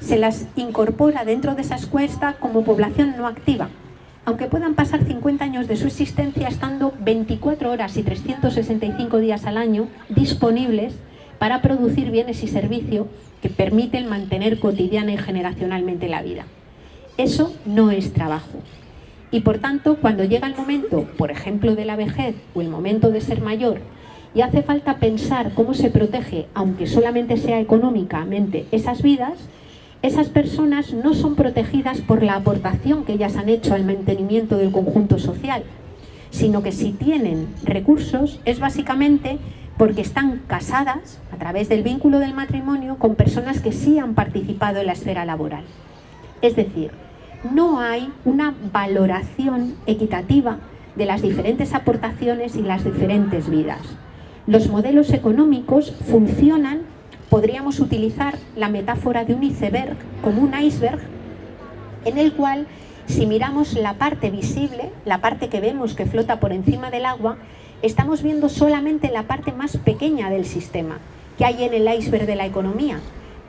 Speaker 1: se las incorpora dentro de esa encuesta como población no activa, aunque puedan pasar 50 años de su existencia estando 24 horas y 365 días al año disponibles para producir bienes y servicios que permiten mantener cotidiana y generacionalmente la vida. Eso no es trabajo. Y por tanto, cuando llega el momento, por ejemplo, de la vejez o el momento de ser mayor, y hace falta pensar cómo se protege, aunque solamente sea económicamente, esas vidas, esas personas no son protegidas por la aportación que ellas han hecho al mantenimiento del conjunto social, sino que si tienen recursos es básicamente porque están casadas a través del vínculo del matrimonio con personas que sí han participado en la esfera laboral. Es decir, no hay una valoración equitativa de las diferentes aportaciones y las diferentes vidas. Los modelos económicos funcionan, podríamos utilizar la metáfora de un iceberg como un iceberg en el cual, si miramos la parte visible, la parte que vemos que flota por encima del agua, estamos viendo solamente la parte más pequeña del sistema que hay en el iceberg de la economía,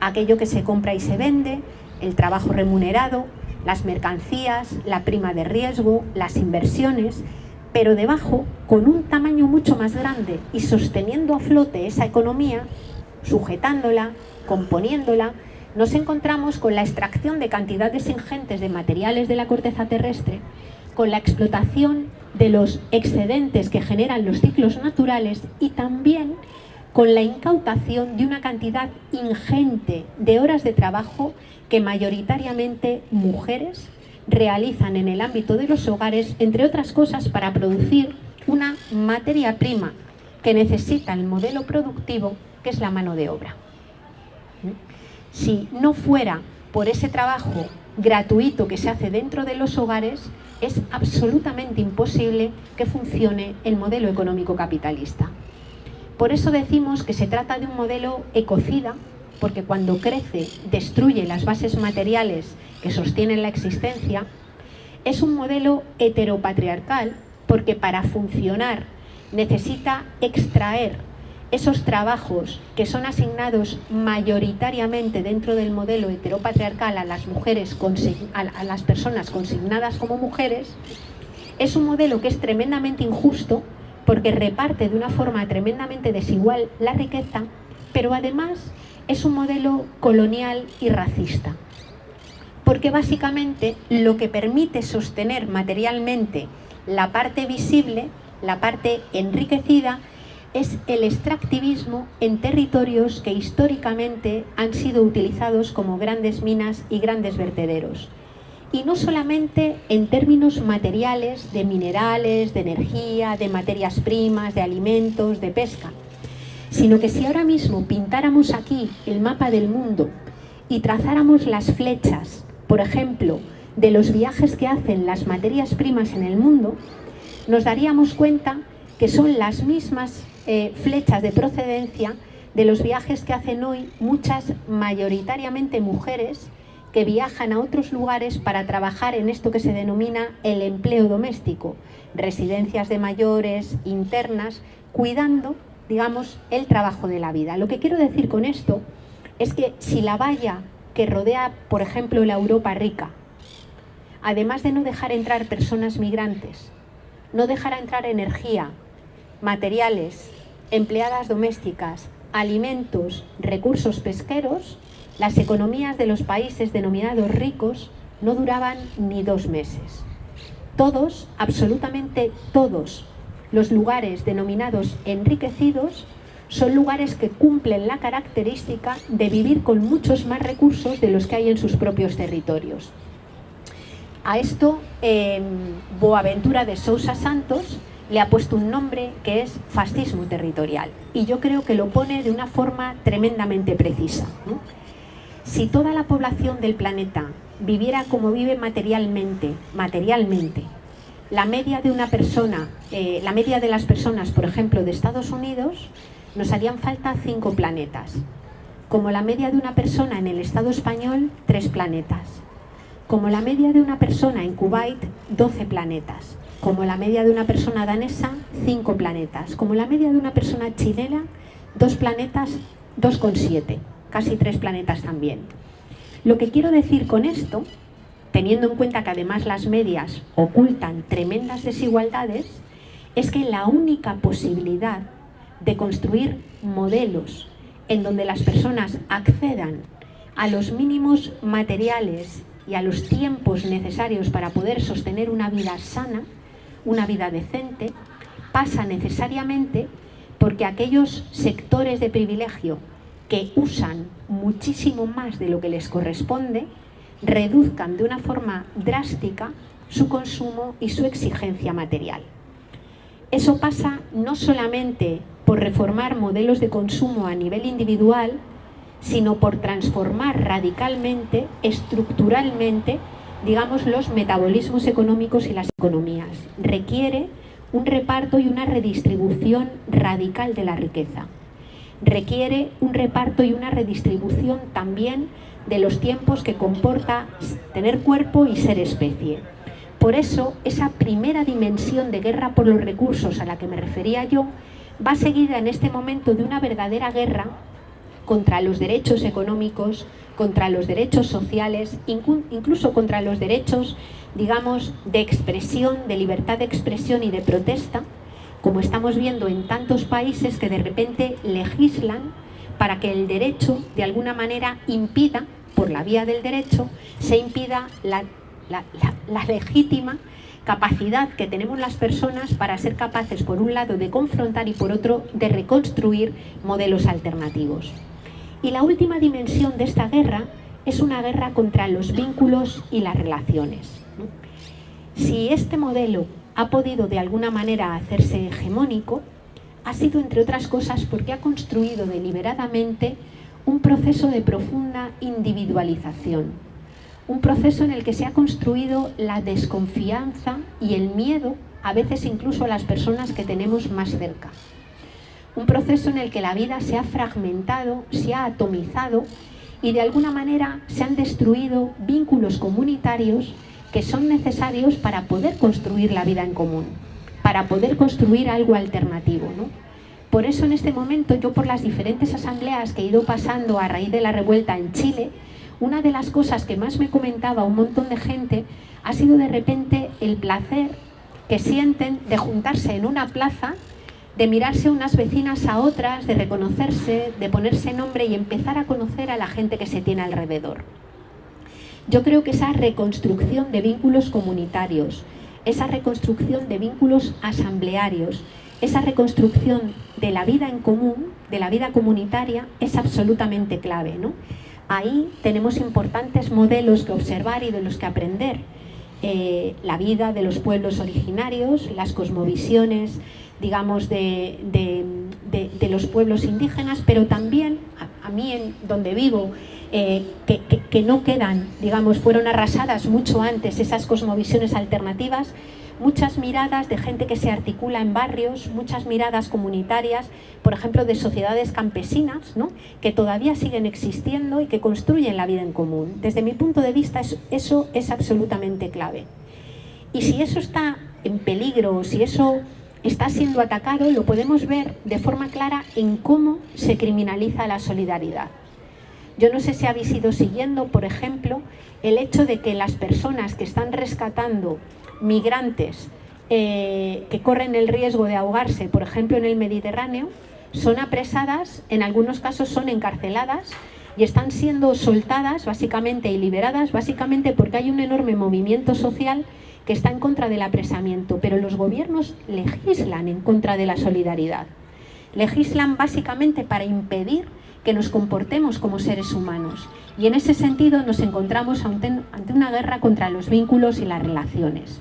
Speaker 1: aquello que se compra y se vende, el trabajo remunerado, las mercancías, la prima de riesgo, las inversiones, pero debajo, con un tamaño mucho más grande y sosteniendo a flote esa economía, sujetándola, componiéndola, nos encontramos con la extracción de cantidades ingentes de materiales de la corteza terrestre, con la explotación de los excedentes que generan los ciclos naturales y también con la incautación de una cantidad ingente de horas de trabajo que mayoritariamente mujeres realizan en el ámbito de los hogares, entre otras cosas, para producir una materia prima que necesita el modelo productivo, que es la mano de obra. Si no fuera por ese trabajo gratuito que se hace dentro de los hogares, es absolutamente imposible que funcione el modelo económico capitalista. Por eso decimos que se trata de un modelo ecocida, porque cuando crece destruye las bases materiales que sostienen la existencia. Es un modelo heteropatriarcal, porque para funcionar necesita extraer esos trabajos que son asignados mayoritariamente dentro del modelo heteropatriarcal a las mujeres, a las personas consignadas como mujeres. Es un modelo que es tremendamente injusto, porque reparte de una forma tremendamente desigual la riqueza, pero además es un modelo colonial y racista, porque básicamente lo que permite sostener materialmente la parte visible, la parte enriquecida, es el extractivismo en territorios que históricamente han sido utilizados como grandes minas y grandes vertederos. Y no solamente en términos materiales, de minerales, de energía, de materias primas, de alimentos, de pesca, sino que si ahora mismo pintáramos aquí el mapa del mundo y trazáramos las flechas, por ejemplo, de los viajes que hacen las materias primas en el mundo, nos daríamos cuenta que son las mismas flechas de procedencia de los viajes que hacen hoy muchas, mayoritariamente mujeres, que viajan a otros lugares para trabajar en esto que se denomina el empleo doméstico, residencias de mayores, internas, cuidando, digamos, el trabajo de la vida. Lo que quiero decir con esto es que si la valla que rodea, por ejemplo, la Europa rica, además de no dejar entrar personas migrantes, no dejará entrar energía, materiales, empleadas domésticas, alimentos, recursos pesqueros, las economías de los países denominados ricos no duraban ni 2 meses. Todos, absolutamente todos, los lugares denominados enriquecidos son lugares que cumplen la característica de vivir con muchos más recursos de los que hay en sus propios territorios. A esto, Boaventura de Sousa Santos le ha puesto un nombre que es fascismo territorial, y yo creo que lo pone de una forma tremendamente precisa, ¿no? Si toda la población del planeta viviera como vive materialmente, la media de una persona, la media de las personas, por ejemplo, de Estados Unidos, nos harían falta 5 planetas. Como la media de una persona en el Estado español, 3 planetas. Como la media de una persona en Kuwait, 12 planetas. Como la media de una persona danesa, 5 planetas. Como la media de una persona chilena, 2 planetas, 2,7. Casi 3 planetas también. Lo que quiero decir con esto, teniendo en cuenta que además las medias ocultan tremendas desigualdades, es que la única posibilidad de construir modelos en donde las personas accedan a los mínimos materiales y a los tiempos necesarios para poder sostener una vida sana, una vida decente, pasa necesariamente porque aquellos sectores de privilegio que usan muchísimo más de lo que les corresponde, reduzcan de una forma drástica su consumo y su exigencia material. Eso pasa no solamente por reformar modelos de consumo a nivel individual, sino por transformar radicalmente, estructuralmente, digamos, los metabolismos económicos y las economías. Requiere un reparto y una redistribución radical de la riqueza. Requiere un reparto y una redistribución también de los tiempos que comporta tener cuerpo y ser especie. Por eso, esa primera dimensión de guerra por los recursos a la que me refería yo, va seguida en este momento de una verdadera guerra contra los derechos económicos, contra los derechos sociales, incluso contra los derechos, digamos, de expresión, de libertad de expresión y de protesta, como estamos viendo en tantos países que de repente legislan para que el derecho, de alguna manera, impida, por la vía del derecho, se impida la legítima capacidad que tenemos las personas para ser capaces, por un lado, de confrontar y por otro, de reconstruir modelos alternativos. Y la última dimensión de esta guerra es una guerra contra los vínculos y las relaciones. ¿no? Si este modelo ha podido de alguna manera hacerse hegemónico, ha sido, entre otras cosas, porque ha construido deliberadamente un proceso de profunda individualización, un proceso en el que se ha construido la desconfianza y el miedo, a veces incluso a las personas que tenemos más cerca. Un proceso en el que la vida se ha fragmentado, se ha atomizado y de alguna manera se han destruido vínculos comunitarios que son necesarios para poder construir la vida en común, para poder construir algo alternativo, ¿no? Por eso en este momento yo, por las diferentes asambleas que he ido pasando a raíz de la revuelta en Chile, una de las cosas que más me comentaba un montón de gente ha sido de repente el placer que sienten de juntarse en una plaza, de mirarse unas vecinas a otras, de reconocerse, de ponerse nombre y empezar a conocer a la gente que se tiene alrededor. Yo creo que esa reconstrucción de vínculos comunitarios, esa reconstrucción de vínculos asamblearios, esa reconstrucción de la vida en común, de la vida comunitaria, es absolutamente clave, ¿no? Ahí tenemos importantes modelos que observar y de los que aprender. La vida de los pueblos originarios, las cosmovisiones, digamos, de los pueblos indígenas, pero también, a mí en donde vivo, que no quedan, digamos, fueron arrasadas mucho antes esas cosmovisiones alternativas, muchas miradas de gente que se articula en barrios, muchas miradas comunitarias, por ejemplo, de sociedades campesinas, ¿no?, que todavía siguen existiendo y que construyen la vida en común. Desde mi punto de vista, eso es absolutamente clave. Y si eso está en peligro, o si eso está siendo atacado, lo podemos ver de forma clara en cómo se criminaliza la solidaridad. Yo no sé si habéis ido siguiendo, por ejemplo, el hecho de que las personas que están rescatando migrantes que corren el riesgo de ahogarse, por ejemplo, en el Mediterráneo, son apresadas, en algunos casos son encarceladas y están siendo soltadas básicamente y liberadas básicamente porque hay un enorme movimiento social que está en contra del apresamiento, pero los gobiernos legislan en contra de la solidaridad. Legislan básicamente para impedir que nos comportemos como seres humanos. Y en ese sentido nos encontramos ante una guerra contra los vínculos y las relaciones.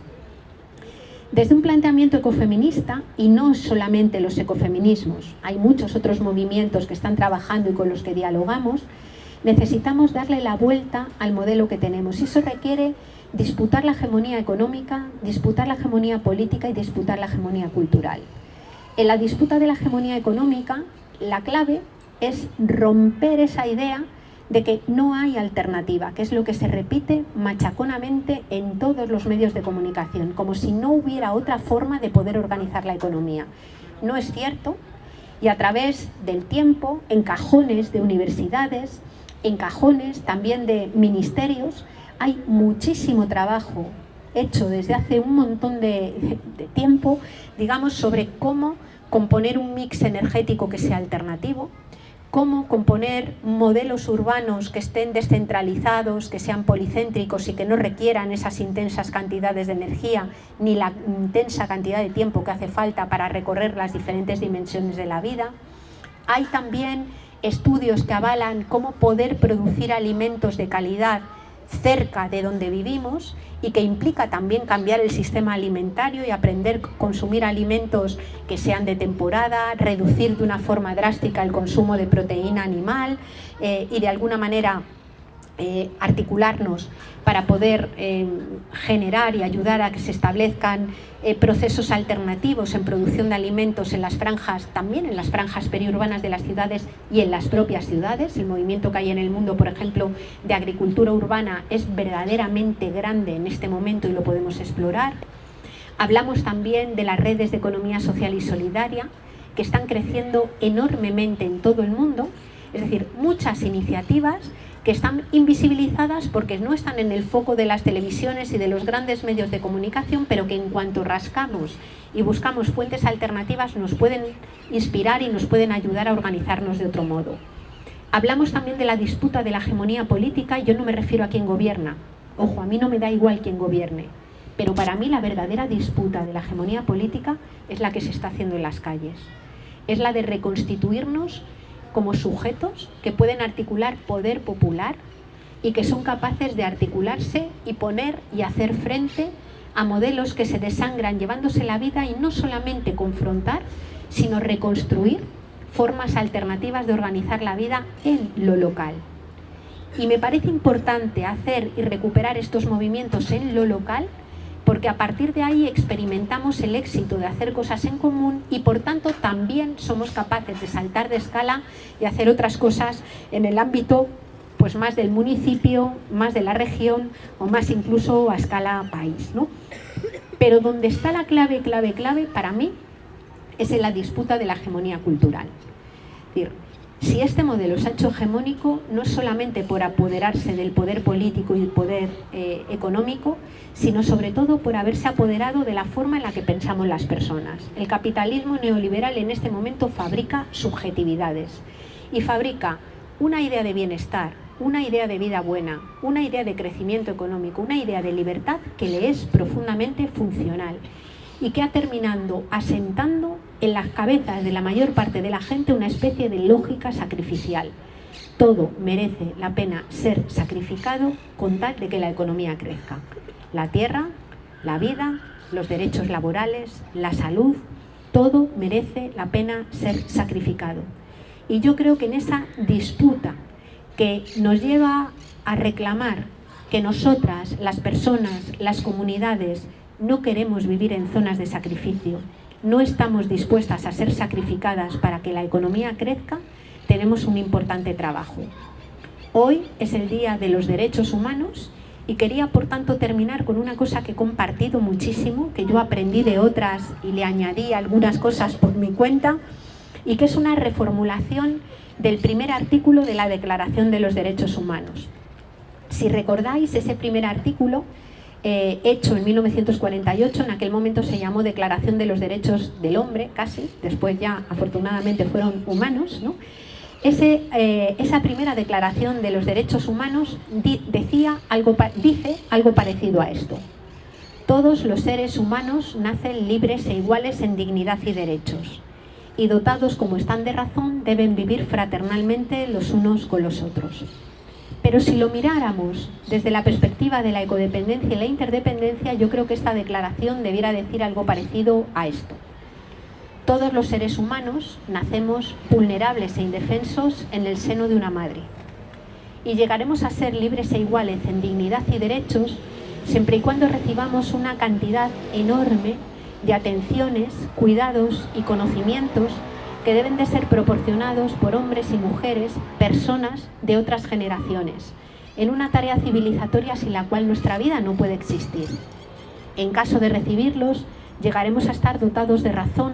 Speaker 1: Desde un planteamiento ecofeminista, y no solamente los ecofeminismos, hay muchos otros movimientos que están trabajando y con los que dialogamos, necesitamos darle la vuelta al modelo que tenemos. Y eso requiere disputar la hegemonía económica, disputar la hegemonía política y disputar la hegemonía cultural. En la disputa de la hegemonía económica, la clave es romper esa idea de que no hay alternativa, que es lo que se repite machaconamente en todos los medios de comunicación, como si no hubiera otra forma de poder organizar la economía. No es cierto, y a través del tiempo, en cajones de universidades, en cajones también de ministerios, hay muchísimo trabajo hecho desde hace un montón de tiempo, digamos, sobre cómo componer un mix energético que sea alternativo, cómo componer modelos urbanos que estén descentralizados, que sean policéntricos y que no requieran esas intensas cantidades de energía ni la intensa cantidad de tiempo que hace falta para recorrer las diferentes dimensiones de la vida. Hay también estudios que avalan cómo poder producir alimentos de calidad cerca de donde vivimos y que implica también cambiar el sistema alimentario y aprender a consumir alimentos que sean de temporada, reducir de una forma drástica el consumo de proteína animal y de alguna manera articularnos para poder generar y ayudar a que se establezcan procesos alternativos en producción de alimentos en las franjas, también en las franjas periurbanas de las ciudades y en las propias ciudades. El movimiento que hay en el mundo, por ejemplo, de agricultura urbana es verdaderamente grande en este momento y lo podemos explorar. Hablamos también de las redes de economía social y solidaria que están creciendo enormemente en todo el mundo, es decir, muchas iniciativas que están invisibilizadas porque no están en el foco de las televisiones y de los grandes medios de comunicación, pero que en cuanto rascamos y buscamos fuentes alternativas nos pueden inspirar y nos pueden ayudar a organizarnos de otro modo. Hablamos también de la disputa de la hegemonía política y yo no me refiero a quién gobierna. Ojo, a mí no me da igual quién gobierne, pero para mí la verdadera disputa de la hegemonía política es la que se está haciendo en las calles. Es la de reconstituirnos como sujetos que pueden articular poder popular y que son capaces de articularse y poner y hacer frente a modelos que se desangran llevándose la vida y no solamente confrontar, sino reconstruir formas alternativas de organizar la vida en lo local. Y me parece importante hacer y recuperar estos movimientos en lo local, porque a partir de ahí experimentamos el éxito de hacer cosas en común y por tanto también somos capaces de saltar de escala y hacer otras cosas en el ámbito pues más del municipio, más de la región o más incluso a escala país, ¿no? Pero donde está la clave para mí es en la disputa de la hegemonía cultural. Es decir, si este modelo se ha hecho hegemónico, no es solamente por apoderarse del poder político y el poder económico, sino sobre todo por haberse apoderado de la forma en la que pensamos las personas. El capitalismo neoliberal en este momento fabrica subjetividades y fabrica una idea de bienestar, una idea de vida buena, una idea de crecimiento económico, una idea de libertad que le es profundamente funcional y que ha terminado asentando en las cabezas de la mayor parte de la gente una especie de lógica sacrificial. Todo merece la pena ser sacrificado con tal de que la economía crezca. La tierra, la vida, los derechos laborales, la salud, todo merece la pena ser sacrificado. Y yo creo que en esa disputa que nos lleva a reclamar que nosotras, las personas, las comunidades, no queremos vivir en zonas de sacrificio, no estamos dispuestas a ser sacrificadas para que la economía crezca, tenemos un importante trabajo. Hoy es el Día de los Derechos Humanos y quería, por tanto, terminar con una cosa que he compartido muchísimo, que yo aprendí de otras y le añadí algunas cosas por mi cuenta, y que es una reformulación del primer artículo de la Declaración de los Derechos Humanos. Si recordáis, ese primer artículo, hecho en 1948, en aquel momento se llamó Declaración de los Derechos del Hombre, casi, después ya afortunadamente fueron humanos, ¿no? Esa primera Declaración de los Derechos Humanos dice algo parecido a esto. Todos los seres humanos nacen libres e iguales en dignidad y derechos, y dotados como están de razón, deben vivir fraternalmente los unos con los otros. Pero si lo miráramos desde la perspectiva de la ecodependencia y la interdependencia, yo creo que esta declaración debiera decir algo parecido a esto. Todos los seres humanos nacemos vulnerables e indefensos en el seno de una madre. Y llegaremos a ser libres e iguales en dignidad y derechos siempre y cuando recibamos una cantidad enorme de atenciones, cuidados y conocimientos que deben de ser proporcionados por hombres y mujeres, personas de otras generaciones, en una tarea civilizatoria sin la cual nuestra vida no puede existir. En caso de recibirlos, llegaremos a estar dotados de razón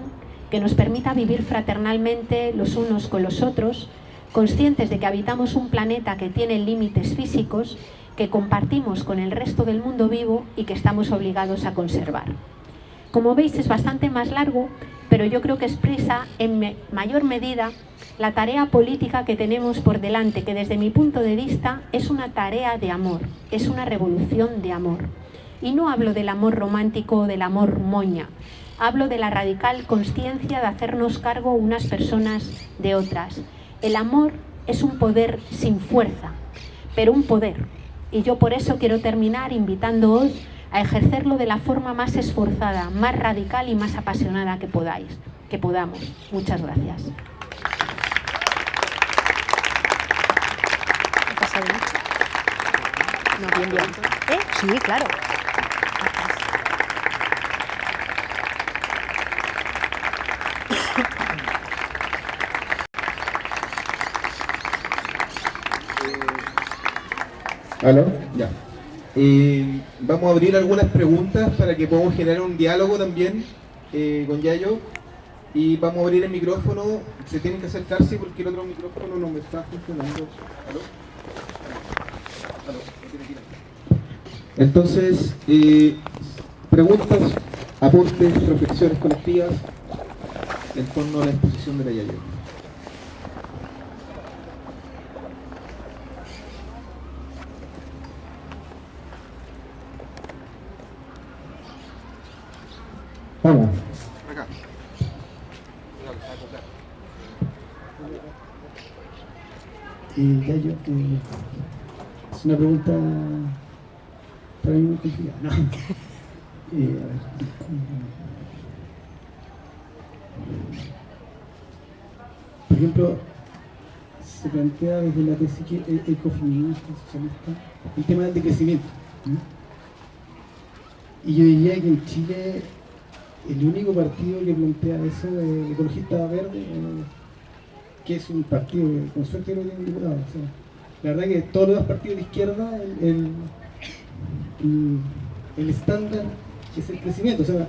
Speaker 1: que nos permita vivir fraternalmente los unos con los otros, conscientes de que habitamos un planeta que tiene límites físicos, que compartimos con el resto del mundo vivo y que estamos obligados a conservar. Como veis, es bastante más largo, pero yo creo que expresa en mayor medida la tarea política que tenemos por delante, que desde mi punto de vista es una tarea de amor, es una revolución de amor. Y no hablo del amor romántico o del amor moña, hablo de la radical consciencia de hacernos cargo unas personas de otras. El amor es un poder sin fuerza, pero un poder. Y yo por eso quiero terminar invitándoos a ejercerlo de la forma más esforzada, más radical y más apasionada que podamos. Muchas gracias.
Speaker 2: No, bien. Sí, claro.
Speaker 3: ¿Aló? Ya. Vamos a abrir algunas preguntas para que podamos generar un diálogo también con Yayo. Y vamos a abrir el micrófono. Se tienen que acercarse porque el otro micrófono no me está funcionando. ¿Aló? ¿Aló? Entonces, preguntas, aportes, reflexiones colectivas en torno a la exposición de la Yayo. Vamos. Acá.
Speaker 4: Yayo, Es una pregunta para mí muy complicada. No. A ver. Por ejemplo, se plantea desde la tesis ecofeminista, socialista, el tema del decrecimiento, ¿no? Y yo diría que en Chile el único partido que plantea eso es el Ecologista Verde, que es un partido que con suerte no tiene un diputado. O sea, la verdad que todos los partidos de izquierda, el estándar es el crecimiento. O sea,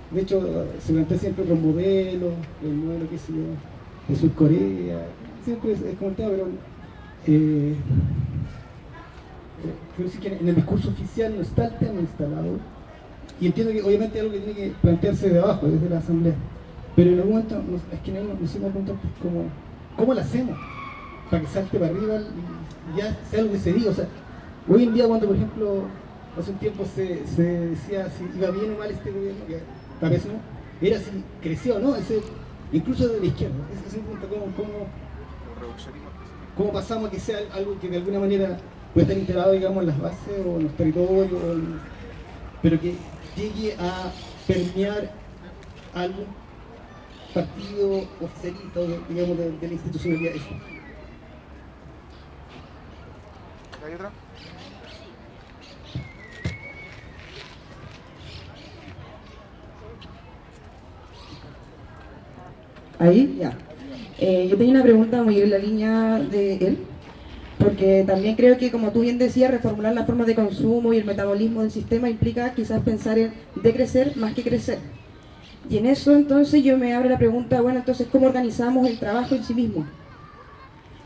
Speaker 4: de hecho, se plantea siempre otros modelos, el modelo, qué sé yo, de Sur Corea, siempre es comentado, pero creo que en el discurso oficial no está el tema instalado. Y entiendo que obviamente es algo que tiene que plantearse de abajo, desde la asamblea. Pero en algún momento, es que no sé cómo lo hacemos para que salte para arriba y ya sea algo que se diga. O sea, hoy en día cuando, por ejemplo, hace un tiempo se decía si iba bien o mal este gobierno, que tal vez no, era si creció o no, incluso desde la izquierda. Ese es un punto, cómo pasamos a que sea algo que de alguna manera puede estar integrado, digamos, en las bases o en los territorios, pero que llegue a permear algún partido oficialista, digamos, de la institucionalidad.
Speaker 5: ¿Hay otra?
Speaker 6: Ahí, ya. Yo tenía una pregunta muy en la línea de él, porque también creo que, como tú bien decías, reformular la forma de consumo y el metabolismo del sistema implica quizás pensar en decrecer más que crecer. Y en eso entonces yo me abro la pregunta, bueno, entonces, ¿cómo organizamos el trabajo en sí mismo?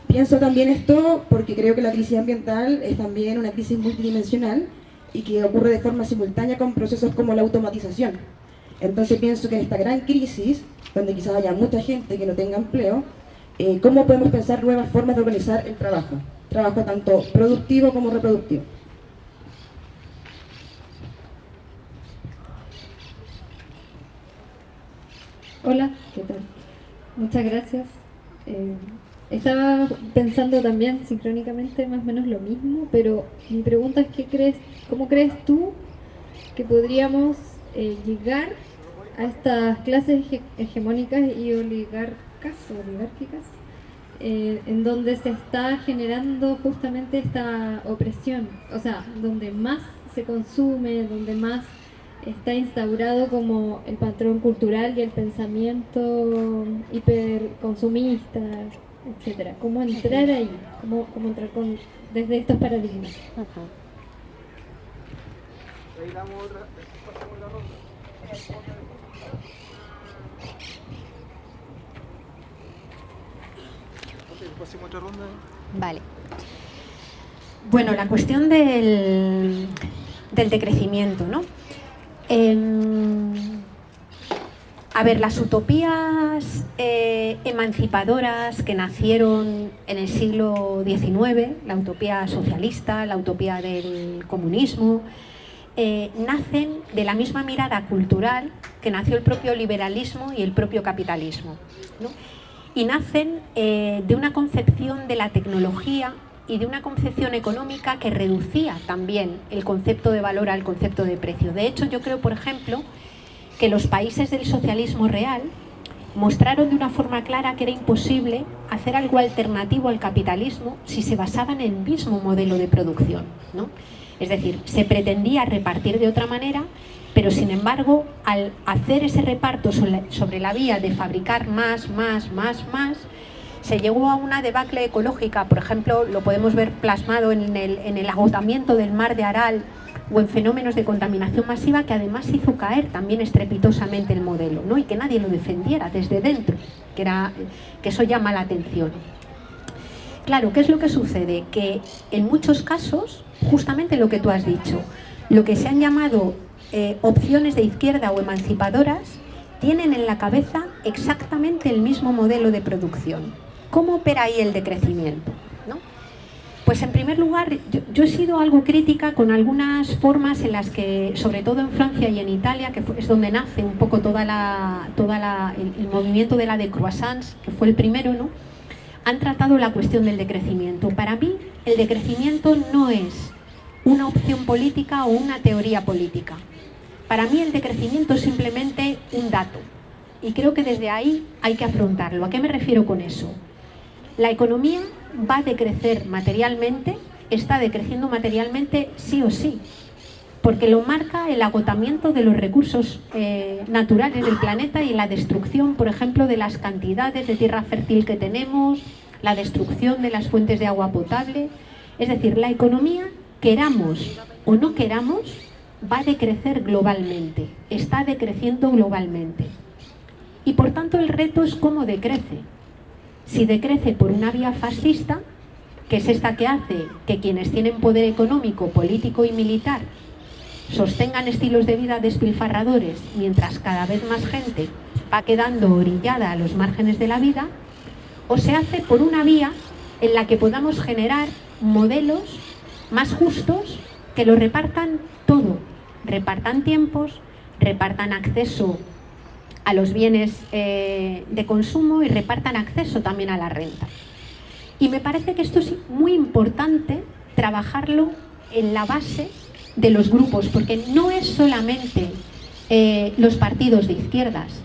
Speaker 6: Pienso también esto porque creo que la crisis ambiental es también una crisis multidimensional y que ocurre de forma simultánea con procesos como la automatización. Entonces pienso que en esta gran crisis, donde quizás haya mucha gente que no tenga empleo, ¿cómo podemos pensar nuevas formas de organizar el trabajo? Trabajo tanto productivo como reproductivo.
Speaker 7: Hola, ¿qué tal? Muchas gracias. Estaba pensando también sincrónicamente más o menos lo mismo, pero mi pregunta es ¿cómo crees tú que podríamos llegar a estas clases hegemónicas y oligárquicas, en donde se está generando justamente esta opresión? O sea, donde más se consume, donde más está instaurado como el patrón cultural y el pensamiento hiperconsumista, etcétera. ¿Cómo entrar ahí? ¿Cómo entrar desde estos paradigmas?
Speaker 5: Ahí damos otra, pasamos la ronda. Pasemos otra ronda.
Speaker 1: Vale. Bueno, la cuestión del decrecimiento, ¿no? A ver, las utopías emancipadoras que nacieron en el siglo XIX, la utopía socialista, la utopía del comunismo, nacen de la misma mirada cultural que nació el propio liberalismo y el propio capitalismo, ¿no? Y nacen de una concepción de la tecnología y de una concepción económica que reducía también el concepto de valor al concepto de precio. De hecho, yo creo, por ejemplo, que los países del socialismo real mostraron de una forma clara que era imposible hacer algo alternativo al capitalismo si se basaban en el mismo modelo de producción, ¿no? Es decir, se pretendía repartir de otra manera, pero sin embargo, al hacer ese reparto sobre la vía de fabricar más, se llegó a una debacle ecológica. Por ejemplo, lo podemos ver plasmado en el agotamiento del mar de Aral o en fenómenos de contaminación masiva, que además hizo caer también estrepitosamente el modelo, ¿no? Y que nadie lo defendiera desde dentro, que eso llama la atención. Claro, ¿qué es lo que sucede? Que en muchos casos, justamente lo que tú has dicho, lo que se han llamado opciones de izquierda o emancipadoras, tienen en la cabeza exactamente el mismo modelo de producción. ¿Cómo opera ahí el decrecimiento, ¿no? Pues en primer lugar, yo he sido algo crítica con algunas formas en las que, sobre todo en Francia y en Italia, que es donde nace un poco el movimiento de la de croissants, que fue el primero, ¿no? Han tratado la cuestión del decrecimiento. Para mí, el decrecimiento no es una opción política o una teoría política. Para mí el decrecimiento es simplemente un dato. Y creo que desde ahí hay que afrontarlo. ¿A qué me refiero con eso? La economía va a decrecer materialmente, está decreciendo materialmente sí o sí, porque lo marca el agotamiento de los recursos naturales del planeta y la destrucción, por ejemplo, de las cantidades de tierra fértil que tenemos, la destrucción de las fuentes de agua potable. Es decir, la economía, queramos o no queramos, va a decrecer globalmente, está decreciendo globalmente. Y por tanto el reto es cómo decrece. Si decrece por una vía fascista, que es esta que hace que quienes tienen poder económico, político y militar sostengan estilos de vida despilfarradores, mientras cada vez más gente va quedando orillada a los márgenes de la vida, o se hace por una vía en la que podamos generar modelos más justos que lo repartan todo, repartan tiempos, repartan acceso a los bienes de consumo y repartan acceso también a la renta. Y me parece que esto es muy importante trabajarlo en la base de los grupos, porque no es solamente los partidos de izquierdas,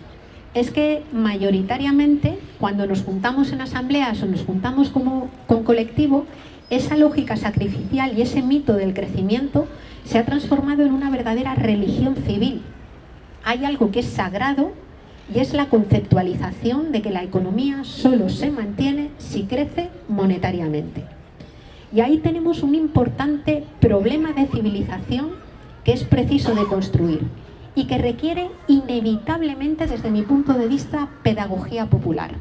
Speaker 1: es que mayoritariamente cuando nos juntamos en asambleas o nos juntamos con colectivo, esa lógica sacrificial y ese mito del crecimiento se ha transformado en una verdadera religión civil. Hay algo que es sagrado y es la conceptualización de que la economía solo se mantiene si crece monetariamente. Y ahí tenemos un importante problema de civilización que es preciso de construir y que requiere inevitablemente, desde mi punto de vista, pedagogía popular.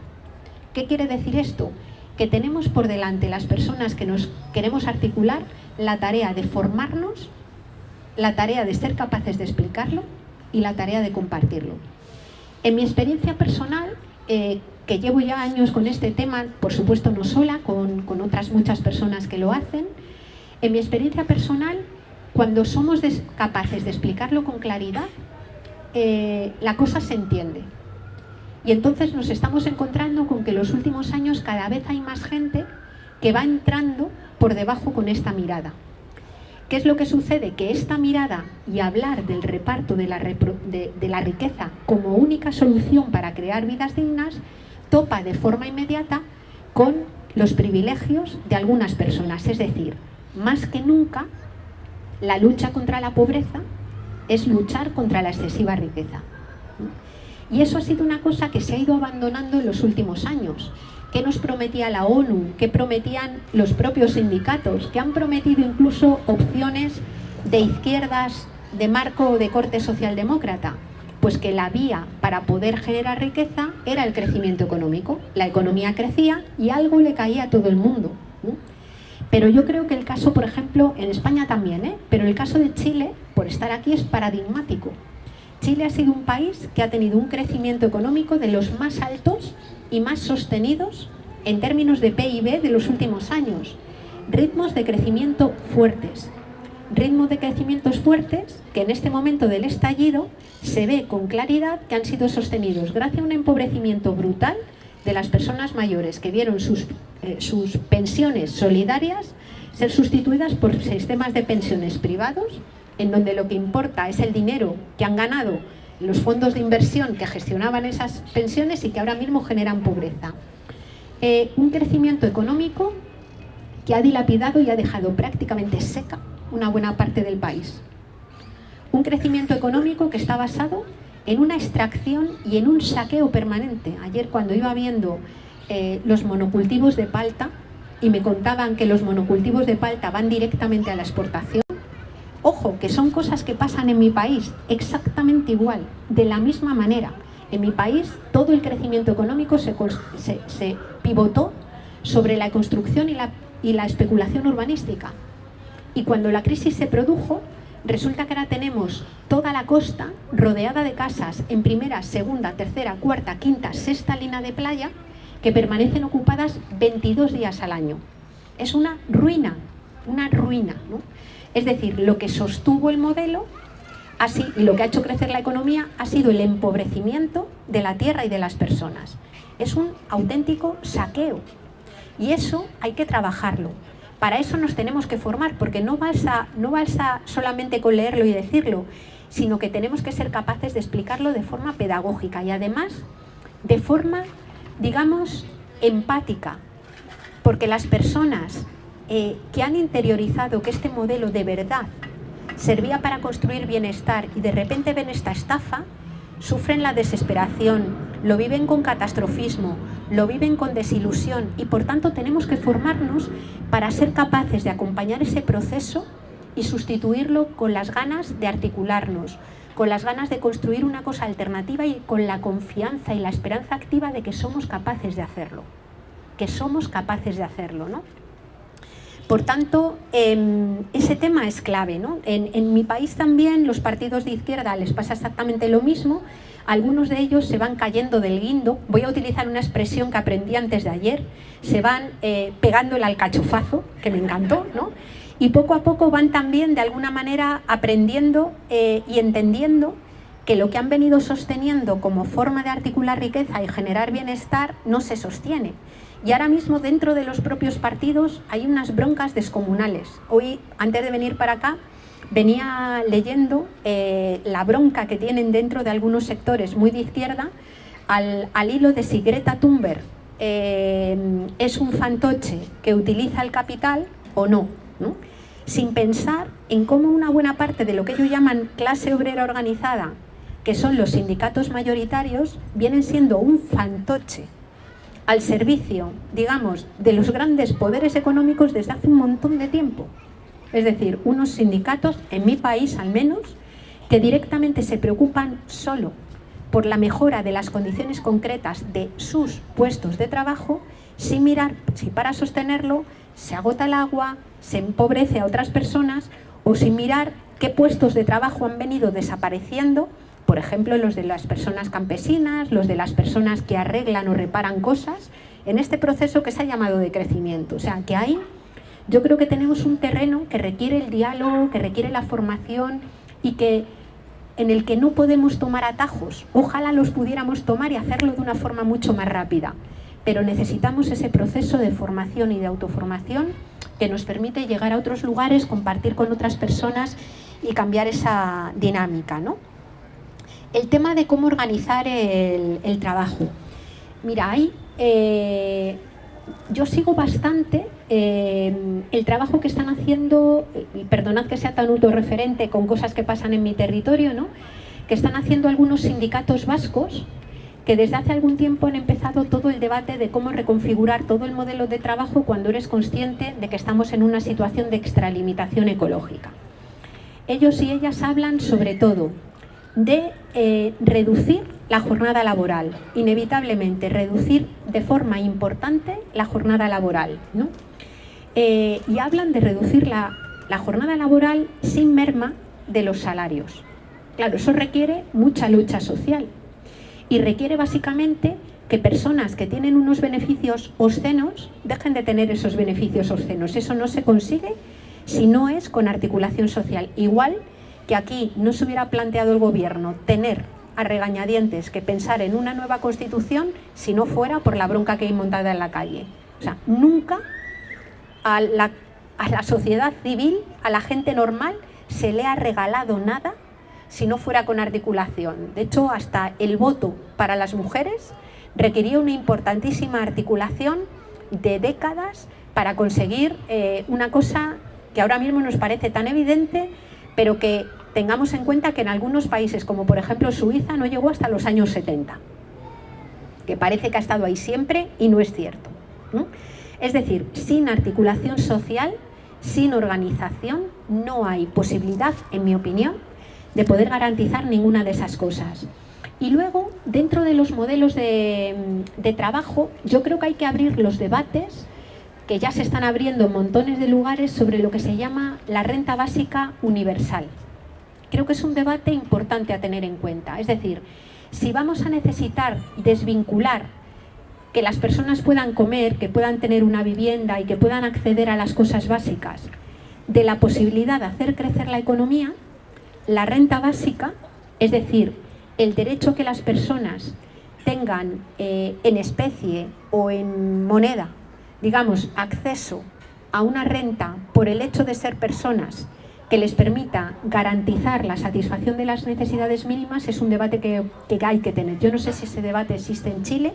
Speaker 1: ¿Qué quiere decir esto? Que tenemos por delante las personas que nos queremos articular la tarea de formarnos, la tarea de ser capaces de explicarlo y la tarea de compartirlo. En mi experiencia personal, que llevo ya años con este tema, por supuesto no sola, con otras muchas personas que lo hacen, en mi experiencia personal, cuando somos capaces de explicarlo con claridad, la cosa se entiende. Y entonces nos estamos encontrando con que en los últimos años cada vez hay más gente que va entrando por debajo con esta mirada. ¿Qué es lo que sucede? Que esta mirada y hablar del reparto de la riqueza como única solución para crear vidas dignas topa de forma inmediata con los privilegios de algunas personas. Es decir, más que nunca, la lucha contra la pobreza es luchar contra la excesiva riqueza. Y eso ha sido una cosa que se ha ido abandonando en los últimos años. ¿Qué nos prometía la ONU? ¿Qué prometían los propios sindicatos? ¿Qué han prometido incluso opciones de izquierdas de marco o de corte socialdemócrata? Pues que la vía para poder generar riqueza era el crecimiento económico. La economía crecía y algo le caía a todo el mundo, ¿no? Pero yo creo que el caso, por ejemplo, en España también, pero el caso de Chile, por estar aquí, es paradigmático. Chile ha sido un país que ha tenido un crecimiento económico de los más altos y más sostenidos en términos de PIB de los últimos años. Ritmos de crecimiento fuertes. Ritmos de crecimientos fuertes que en este momento del estallido se ve con claridad que han sido sostenidos gracias a un empobrecimiento brutal de las personas mayores que vieron sus pensiones solidarias ser sustituidas por sistemas de pensiones privados, en donde lo que importa es el dinero que han ganado los fondos de inversión que gestionaban esas pensiones y que ahora mismo generan pobreza. Un crecimiento económico que ha dilapidado y ha dejado prácticamente seca una buena parte del país. Un crecimiento económico que está basado en una extracción y en un saqueo permanente. Ayer, cuando iba viendo los monocultivos de palta y me contaban que los monocultivos de palta van directamente a la exportación, ojo, que son cosas que pasan en mi país exactamente igual, de la misma manera. En mi país todo el crecimiento económico se pivotó sobre la construcción y la especulación urbanística. Y cuando la crisis se produjo, resulta que ahora tenemos toda la costa rodeada de casas en primera, segunda, tercera, cuarta, quinta, sexta línea de playa que permanecen ocupadas 22 días al año. Es una ruina, ¿no? Es decir, lo que sostuvo el modelo y lo que ha hecho crecer la economía ha sido el empobrecimiento de la tierra y de las personas. Es un auténtico saqueo y eso hay que trabajarlo. para eso nos tenemos que formar, porque no basta solamente con leerlo y decirlo, sino que tenemos que ser capaces de explicarlo de forma pedagógica y además de forma, digamos, empática, porque las personas que han interiorizado que este modelo de verdad servía para construir bienestar y de repente ven esta estafa, sufren la desesperación, lo viven con catastrofismo, lo viven con desilusión y por tanto tenemos que formarnos para ser capaces de acompañar ese proceso y sustituirlo con las ganas de articularnos, con las ganas de construir una cosa alternativa y con la confianza y la esperanza activa de que somos capaces de hacerlo, ¿no? Por tanto, ese tema es clave, ¿no? En mi país también los partidos de izquierda les pasa exactamente lo mismo. Algunos de ellos se van cayendo del guindo. Voy a utilizar una expresión que aprendí antes de ayer. Se van pegando el alcachofazo, que me encantó, ¿no? Y poco a poco van también, de alguna manera, aprendiendo y entendiendo que lo que han venido sosteniendo como forma de articular riqueza y generar bienestar no se sostiene. Y ahora mismo dentro de los propios partidos hay unas broncas descomunales. Hoy, antes de venir para acá, venía leyendo la bronca que tienen dentro de algunos sectores muy de izquierda al hilo de si Greta Thunberg es un fantoche que utiliza el capital o no, ¿no? Sin pensar en cómo una buena parte de lo que ellos llaman clase obrera organizada, que son los sindicatos mayoritarios, vienen siendo un fantoche al servicio, digamos, de los grandes poderes económicos desde hace un montón de tiempo. Es decir, unos sindicatos, en mi país al menos, que directamente se preocupan solo por la mejora de las condiciones concretas de sus puestos de trabajo, sin mirar si para sostenerlo se agota el agua, se empobrece a otras personas, o sin mirar qué puestos de trabajo han venido desapareciendo, por ejemplo, los de las personas campesinas, los de las personas que arreglan o reparan cosas, en este proceso que se ha llamado de crecimiento. O sea, que ahí yo creo que tenemos un terreno que requiere el diálogo, que requiere la formación y en el que no podemos tomar atajos. Ojalá los pudiéramos tomar y hacerlo de una forma mucho más rápida. Pero necesitamos ese proceso de formación y de autoformación que nos permite llegar a otros lugares, compartir con otras personas y cambiar esa dinámica, ¿no? El tema de cómo organizar el trabajo. Mira, yo sigo bastante el trabajo que están haciendo, y perdonad que sea tan autorreferente con cosas que pasan en mi territorio, ¿no? Que están haciendo algunos sindicatos vascos que desde hace algún tiempo han empezado todo el debate de cómo reconfigurar todo el modelo de trabajo cuando eres consciente de que estamos en una situación de extralimitación ecológica. Ellos y ellas hablan sobre todo de reducir la jornada laboral, inevitablemente reducir de forma importante la jornada laboral, ¿no? Y hablan de reducir la jornada laboral sin merma de los salarios. Claro, eso requiere mucha lucha social y requiere básicamente que personas que tienen unos beneficios obscenos dejen de tener esos beneficios obscenos. Eso no se consigue si no es con articulación social. Igual que aquí no se hubiera planteado el gobierno tener a regañadientes que pensar en una nueva constitución si no fuera por la bronca que hay montada en la calle. O sea, nunca a la sociedad civil, a la gente normal, se le ha regalado nada si no fuera con articulación. De hecho, hasta el voto para las mujeres requería una importantísima articulación de décadas para conseguir una cosa que ahora mismo nos parece tan evidente, pero que tengamos en cuenta que en algunos países, como por ejemplo Suiza, no llegó hasta los años 70, que parece que ha estado ahí siempre y no es cierto, ¿no? Es decir, sin articulación social, sin organización, no hay posibilidad, en mi opinión, de poder garantizar ninguna de esas cosas. Y luego, dentro de los modelos de trabajo, yo creo que hay que abrir los debates que ya se están abriendo en montones de lugares sobre lo que se llama la renta básica universal. Creo que es un debate importante a tener en cuenta. Es decir, si vamos a necesitar desvincular que las personas puedan comer, que puedan tener una vivienda y que puedan acceder a las cosas básicas, de la posibilidad de hacer crecer la economía, la renta básica, es decir, el derecho que las personas tengan en especie o en moneda, digamos, acceso a una renta por el hecho de ser personas que les permita garantizar la satisfacción de las necesidades mínimas es un debate que hay que tener. Yo no sé si ese debate existe en Chile,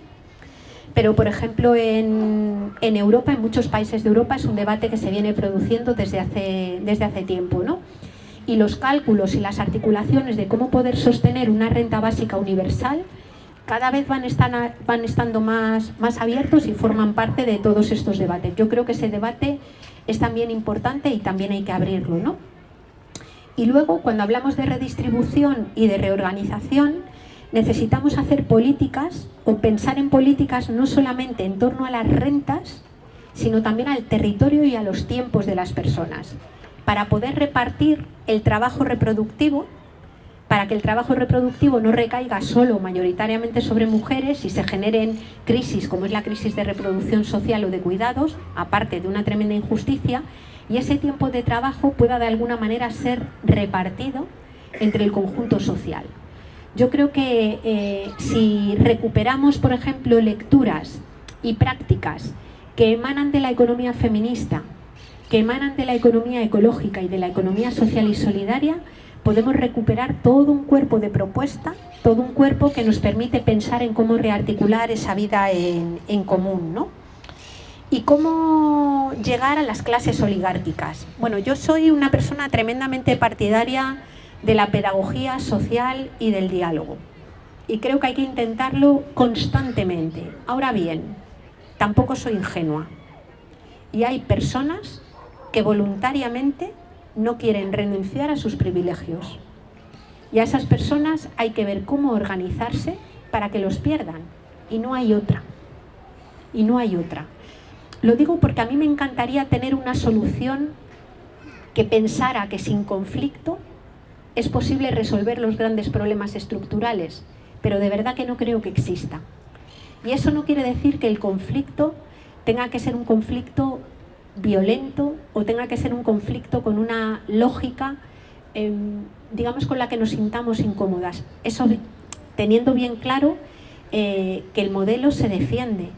Speaker 1: pero por ejemplo en Europa, en muchos países de Europa, es un debate que se viene produciendo desde hace tiempo, ¿no? Y los cálculos y las articulaciones de cómo poder sostener una renta básica universal cada vez van estando más abiertos y forman parte de todos estos debates. Yo creo que ese debate es también importante y también hay que abrirlo, ¿no? Y luego, cuando hablamos de redistribución y de reorganización, necesitamos hacer políticas o pensar en políticas no solamente en torno a las rentas, sino también al territorio y a los tiempos de las personas, para poder repartir el trabajo reproductivo, para que el trabajo reproductivo no recaiga solo mayoritariamente sobre mujeres y se generen crisis como es la crisis de reproducción social o de cuidados, aparte de una tremenda injusticia, y ese tiempo de trabajo pueda de alguna manera ser repartido entre el conjunto social. Yo creo que si recuperamos, por ejemplo, lecturas y prácticas que emanan de la economía feminista, que emanan de la economía ecológica y de la economía social y solidaria, podemos recuperar todo un cuerpo de propuesta, todo un cuerpo que nos permite pensar en cómo rearticular esa vida en común, ¿no? ¿Y cómo llegar a las clases oligárquicas? Bueno, yo soy una persona tremendamente partidaria de la pedagogía social y del diálogo. Y creo que hay que intentarlo constantemente. Ahora bien, tampoco soy ingenua. Y hay personas que voluntariamente no quieren renunciar a sus privilegios. Y a esas personas hay que ver cómo organizarse para que los pierdan. Y no hay otra. Y no hay otra. Lo digo porque a mí me encantaría tener una solución que pensara que sin conflicto es posible resolver los grandes problemas estructurales, pero de verdad que no creo que exista. Y eso no quiere decir que el conflicto tenga que ser un conflicto violento o tenga que ser un conflicto con una lógica, digamos, con la que nos sintamos incómodas. Eso teniendo bien claro que el modelo se defiende,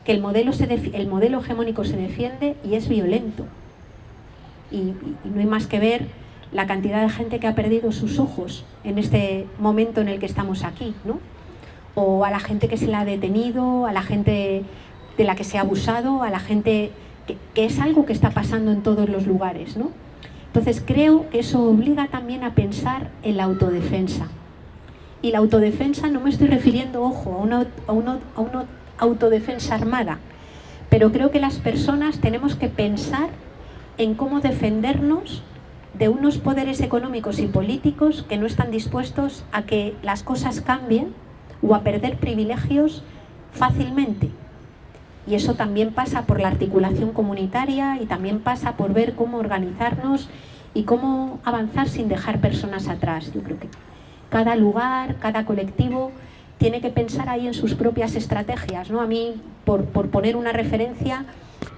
Speaker 1: que el modelo hegemónico se defiende y es violento. Y no hay más que ver la cantidad de gente que ha perdido sus ojos en este momento en el que estamos aquí, ¿no? O a la gente que se la ha detenido, a la gente de la que se ha abusado, a la gente que es algo que está pasando en todos los lugares, ¿no? Entonces creo que eso obliga también a pensar en la autodefensa. Y la autodefensa no me estoy refiriendo, ojo, a una autodefensa armada, pero creo que las personas tenemos que pensar en cómo defendernos de unos poderes económicos y políticos que no están dispuestos a que las cosas cambien o a perder privilegios fácilmente. Y eso también pasa por la articulación comunitaria y también pasa por ver cómo organizarnos y cómo avanzar sin dejar personas atrás. Yo creo que cada lugar, cada colectivo tiene que pensar ahí en sus propias estrategias, ¿no? A mí, por poner una referencia,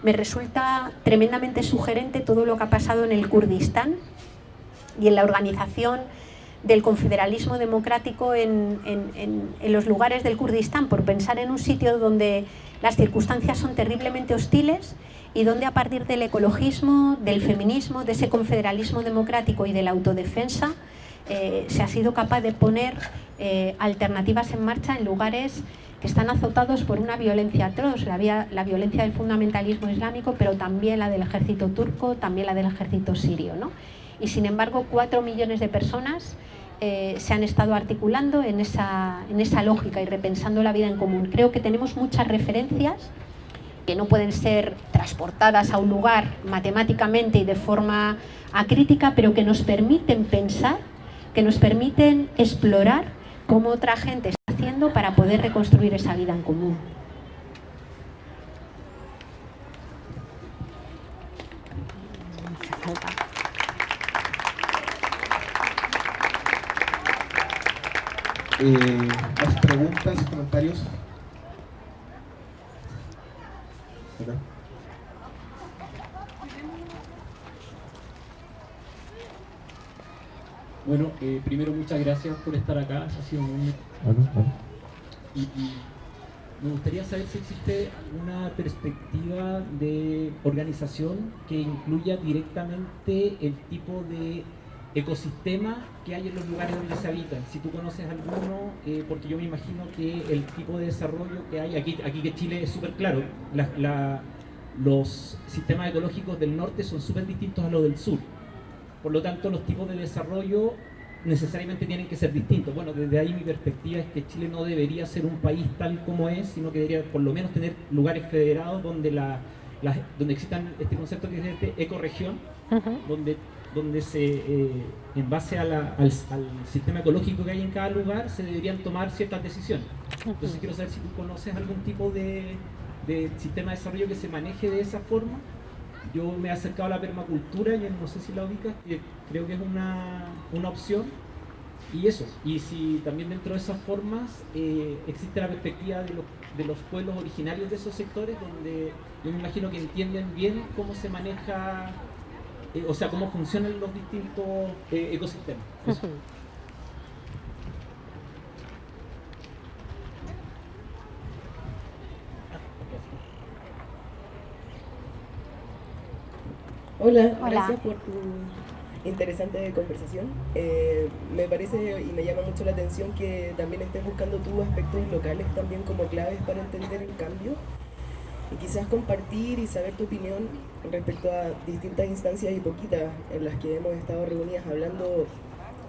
Speaker 1: me resulta tremendamente sugerente todo lo que ha pasado en el Kurdistán y en la organización del confederalismo democrático en los lugares del Kurdistán, por pensar en un sitio donde las circunstancias son terriblemente hostiles y donde a partir del ecologismo, del feminismo, de ese confederalismo democrático y de la autodefensa se ha sido capaz de poner alternativas en marcha en lugares que están azotados por una violencia atroz, la violencia del fundamentalismo islámico, pero también la del ejército turco, también la del ejército sirio, ¿no? Y sin embargo 4 millones de personas se han estado articulando en esa lógica y repensando la vida en común. Creo que tenemos muchas referencias que no pueden ser transportadas a un lugar matemáticamente y de forma acrítica, pero que nos permiten pensar, que nos permiten explorar cómo otra gente está haciendo para poder reconstruir esa vida en común.
Speaker 3: ¿Más preguntas, comentarios? ¿Acá?
Speaker 8: Bueno, primero muchas gracias por estar acá, ha sido muy... me gustaría saber si existe una perspectiva de organización que incluya directamente el tipo de ecosistema que hay en los lugares donde se habitan. Si tú conoces alguno, porque yo me imagino que el tipo de desarrollo que hay, aquí que Chile es súper claro, los sistemas ecológicos del norte son súper distintos a los del sur. Por lo tanto, los tipos de desarrollo necesariamente tienen que ser distintos. Bueno, desde ahí mi perspectiva es que Chile no debería ser un país tal como es, sino que debería por lo menos tener lugares federados donde donde existan este concepto que es de ecorregión, donde se, en base al sistema ecológico que hay en cada lugar, se deberían tomar ciertas decisiones. Entonces quiero saber si tú conoces algún tipo de sistema de desarrollo que se maneje de esa forma. Yo me he acercado a la permacultura y no sé si la ubicas, creo que es una opción. Y eso, y si también dentro de esas formas existe la perspectiva de los pueblos originarios de esos sectores, donde yo me imagino que entienden bien cómo se maneja, o sea, cómo funcionan los distintos ecosistemas. Eso.
Speaker 9: Hola, gracias por tu interesante conversación. Me parece y me llama mucho la atención que también estés buscando tú aspectos locales también como claves para entender el cambio y quizás compartir y saber tu opinión respecto a distintas instancias y poquitas en las que hemos estado reunidas hablando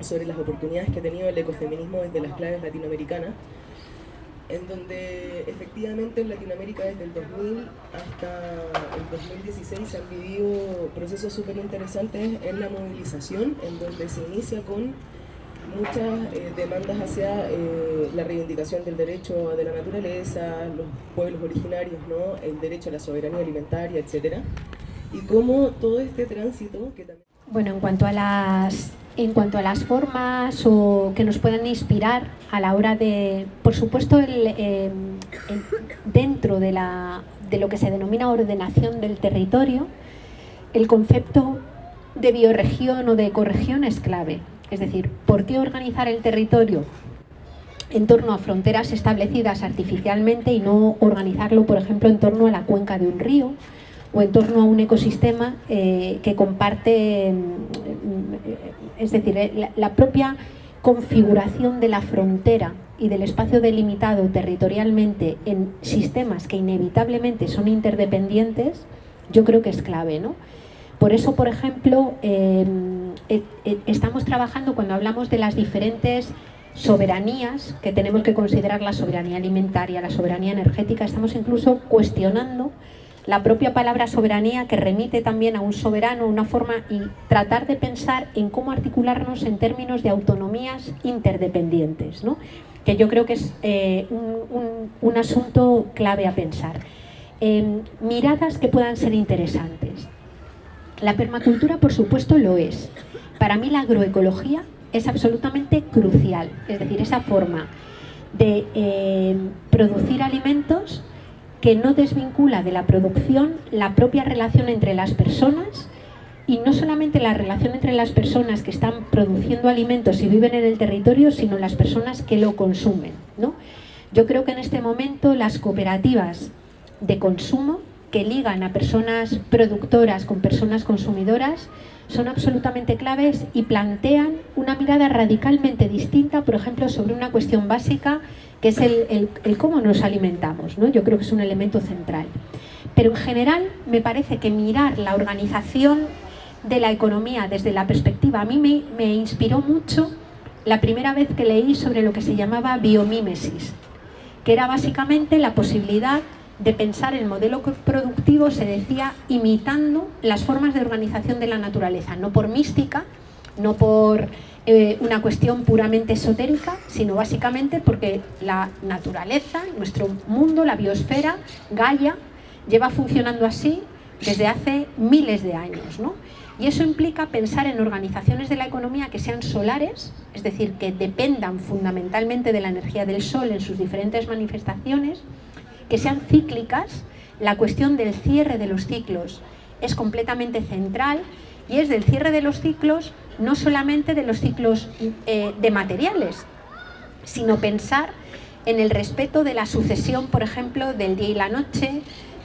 Speaker 9: sobre las oportunidades que ha tenido el ecofeminismo desde las claves latinoamericanas, en donde efectivamente en Latinoamérica desde el 2000 hasta el 2016 se han vivido procesos súper interesantes en la movilización, en donde se inicia con muchas demandas hacia la reivindicación del derecho de la naturaleza, los pueblos originarios, ¿no? El derecho a la soberanía alimentaria, etc. Y cómo todo este tránsito que también...
Speaker 1: Bueno, en cuanto a las formas o que nos puedan inspirar a la hora de, por supuesto, dentro de lo que se denomina ordenación del territorio, el concepto de bioregión o de ecorregión es clave. Es decir, ¿por qué organizar el territorio en torno a fronteras establecidas artificialmente y no organizarlo, por ejemplo, en torno a la cuenca de un río o en torno a un ecosistema que comparte, es decir, la propia configuración de la frontera y del espacio delimitado territorialmente en sistemas que inevitablemente son interdependientes? Yo creo que es clave, ¿no? Por eso, por ejemplo, estamos trabajando cuando hablamos de las diferentes soberanías, que tenemos que considerar la soberanía alimentaria, la soberanía energética, estamos incluso cuestionando la propia palabra soberanía, que remite también a un soberano, una forma, y tratar de pensar en cómo articularnos en términos de autonomías interdependientes, ¿no? Que yo creo que es un asunto clave a pensar. Miradas que puedan ser interesantes. La permacultura, por supuesto, lo es. Para mí la agroecología es absolutamente crucial, es decir, esa forma de producir alimentos que no desvincula de la producción la propia relación entre las personas, y no solamente la relación entre las personas que están produciendo alimentos y viven en el territorio, sino las personas que lo consumen, ¿no? Yo creo que en este momento las cooperativas de consumo que ligan a personas productoras con personas consumidoras son absolutamente claves y plantean una mirada radicalmente distinta, por ejemplo, sobre una cuestión básica que es el cómo nos alimentamos, ¿no? Yo creo que es un elemento central. Pero en general me parece que mirar la organización de la economía desde la perspectiva, a mí me inspiró mucho la primera vez que leí sobre lo que se llamaba biomímesis, que era básicamente la posibilidad de pensar el modelo productivo, se decía, imitando las formas de organización de la naturaleza, no por mística, no por una cuestión puramente esotérica, sino básicamente porque la naturaleza, nuestro mundo, la biosfera, Gaia, lleva funcionando así desde hace miles de años, ¿no? Y eso implica pensar en organizaciones de la economía que sean solares, es decir, que dependan fundamentalmente de la energía del sol en sus diferentes manifestaciones, que sean cíclicas. La cuestión del cierre de los ciclos es completamente central, y es del cierre de los ciclos, no solamente de los ciclos de materiales, sino pensar en el respeto de la sucesión, por ejemplo, del día y la noche,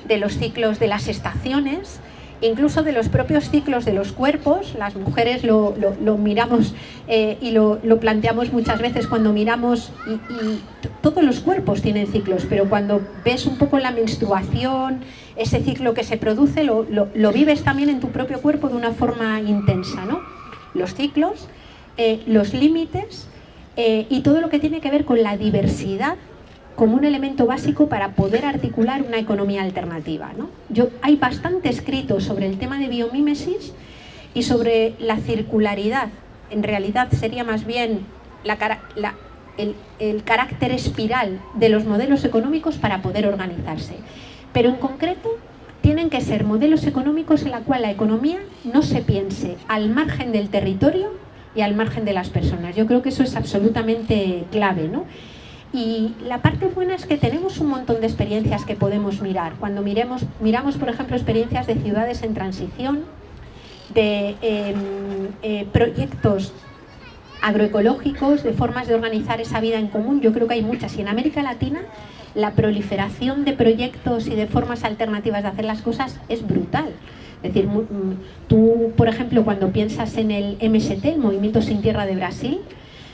Speaker 1: de los ciclos de las estaciones, incluso de los propios ciclos de los cuerpos. Las mujeres lo miramos y lo planteamos muchas veces cuando miramos, y todos los cuerpos tienen ciclos, pero cuando ves un poco la menstruación, ese ciclo que se produce, lo vives también en tu propio cuerpo de una forma intensa, ¿no? Los ciclos, los límites y todo lo que tiene que ver con la diversidad como un elemento básico para poder articular una economía alternativa, ¿no? Hay bastante escrito sobre el tema de biomímesis y sobre la circularidad. En realidad sería más bien el carácter espiral de los modelos económicos para poder organizarse. Pero en concreto tienen que ser modelos económicos en la cual la economía no se piense al margen del territorio y al margen de las personas. Yo creo que eso es absolutamente clave, ¿no? Y la parte buena es que tenemos un montón de experiencias que podemos mirar. Cuando miramos, por ejemplo, experiencias de ciudades en transición, de proyectos agroecológicos, de formas de organizar esa vida en común, yo creo que hay muchas. Y en América Latina la proliferación de proyectos y de formas alternativas de hacer las cosas es brutal. Es decir, tú, por ejemplo, cuando piensas en el MST, el Movimiento Sin Tierra de Brasil,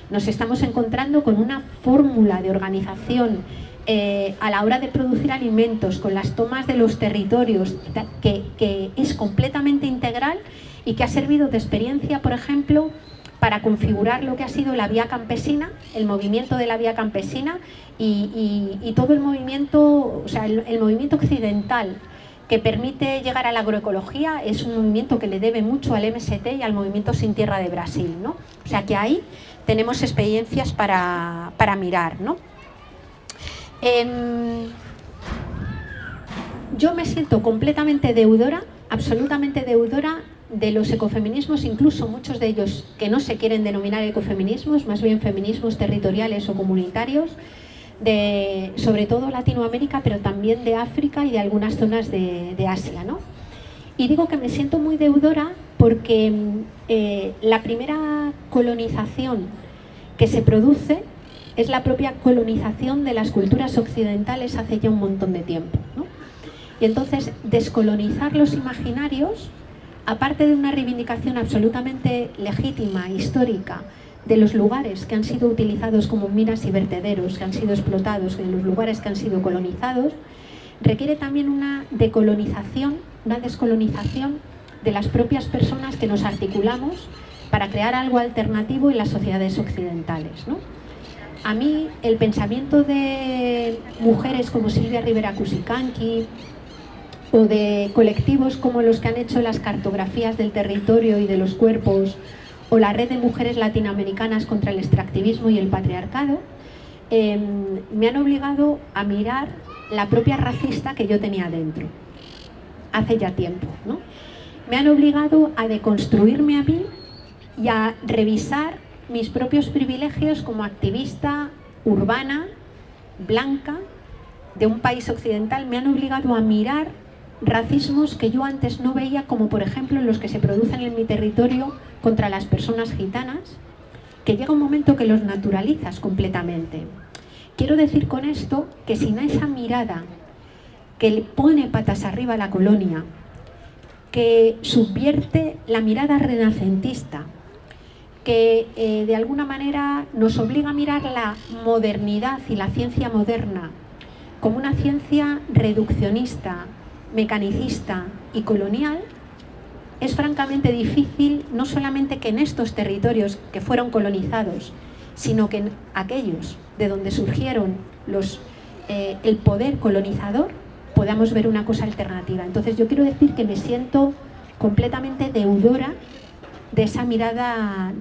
Speaker 1: nos estamos encontrando con una fórmula de organización a la hora de producir alimentos, con las tomas de los territorios, que es completamente integral y que ha servido de experiencia, por ejemplo, para configurar lo que ha sido la vía campesina, el movimiento de la vía campesina y todo el movimiento, o sea, el movimiento occidental que permite llegar a la agroecología es un movimiento que le debe mucho al MST y al Movimiento Sin Tierra de Brasil, ¿no? O sea que ahí tenemos experiencias para mirar, ¿no? Yo me siento completamente deudora, absolutamente deudora de los ecofeminismos, incluso muchos de ellos que no se quieren denominar ecofeminismos, más bien feminismos territoriales o comunitarios, sobre todo Latinoamérica, pero también de África y de algunas zonas de Asia, ¿no? Y digo que me siento muy deudora porque la primera colonización que se produce es la propia colonización de las culturas occidentales hace ya un montón de tiempo, ¿no? Y entonces descolonizar los imaginarios, aparte de una reivindicación absolutamente legítima, histórica, de los lugares que han sido utilizados como minas y vertederos, que han sido explotados, de los lugares que han sido colonizados, requiere también una decolonización, una descolonización de las propias personas que nos articulamos para crear algo alternativo en las sociedades occidentales, ¿no? A mí el pensamiento de mujeres como Silvia Rivera Cusicanqui o de colectivos como los que han hecho las cartografías del territorio y de los cuerpos, o la red de mujeres latinoamericanas contra el extractivismo y el patriarcado, me han obligado a mirar la propia racista que yo tenía dentro, hace ya tiempo, ¿no? Me han obligado a deconstruirme a mí y a revisar mis propios privilegios como activista urbana, blanca, de un país occidental. Me han obligado a mirar racismos que yo antes no veía, como por ejemplo los que se producen en mi territorio contra las personas gitanas, que llega un momento que los naturalizas completamente. Quiero decir con esto que sin esa mirada que le pone patas arriba a la colonia, que subvierte la mirada renacentista, que de alguna manera nos obliga a mirar la modernidad y la ciencia moderna como una ciencia reduccionista, mecanicista y colonial, es francamente difícil, no solamente que en estos territorios que fueron colonizados, sino que en aquellos de donde surgieron el poder colonizador, podamos ver una cosa alternativa. Entonces yo quiero decir que me siento completamente deudora de esa mirada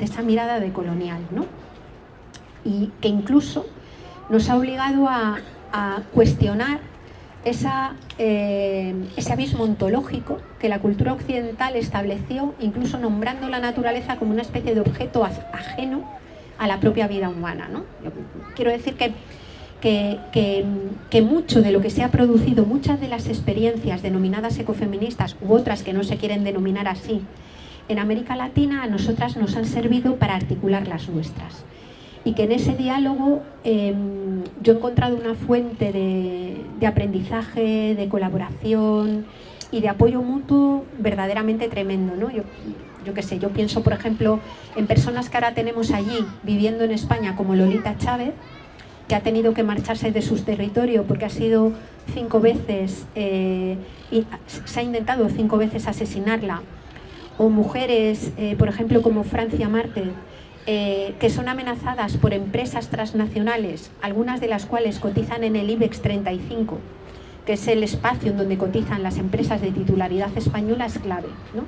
Speaker 1: decolonial, ¿no? Y que incluso nos ha obligado a cuestionar ese abismo ontológico que la cultura occidental estableció, incluso nombrando la naturaleza como una especie de objeto ajeno a la propia vida humana, ¿no? Yo quiero decir que mucho de lo que se ha producido, muchas de las experiencias denominadas ecofeministas u otras que no se quieren denominar así, en América Latina a nosotras nos han servido para articular las nuestras. y que en ese diálogo yo he encontrado una fuente de aprendizaje, de colaboración y de apoyo mutuo verdaderamente tremendo, ¿no? Yo qué sé, yo pienso, por ejemplo, en personas que ahora tenemos allí viviendo en España, como Lolita Chávez, que ha tenido que marcharse de su territorio porque ha sido 5 veces, y se ha intentado 5 veces asesinarla, o mujeres, por ejemplo, como Francia Márquez, que son amenazadas por empresas transnacionales, algunas de las cuales cotizan en el IBEX 35, que es el espacio en donde cotizan las empresas de titularidad española, es clave, ¿no?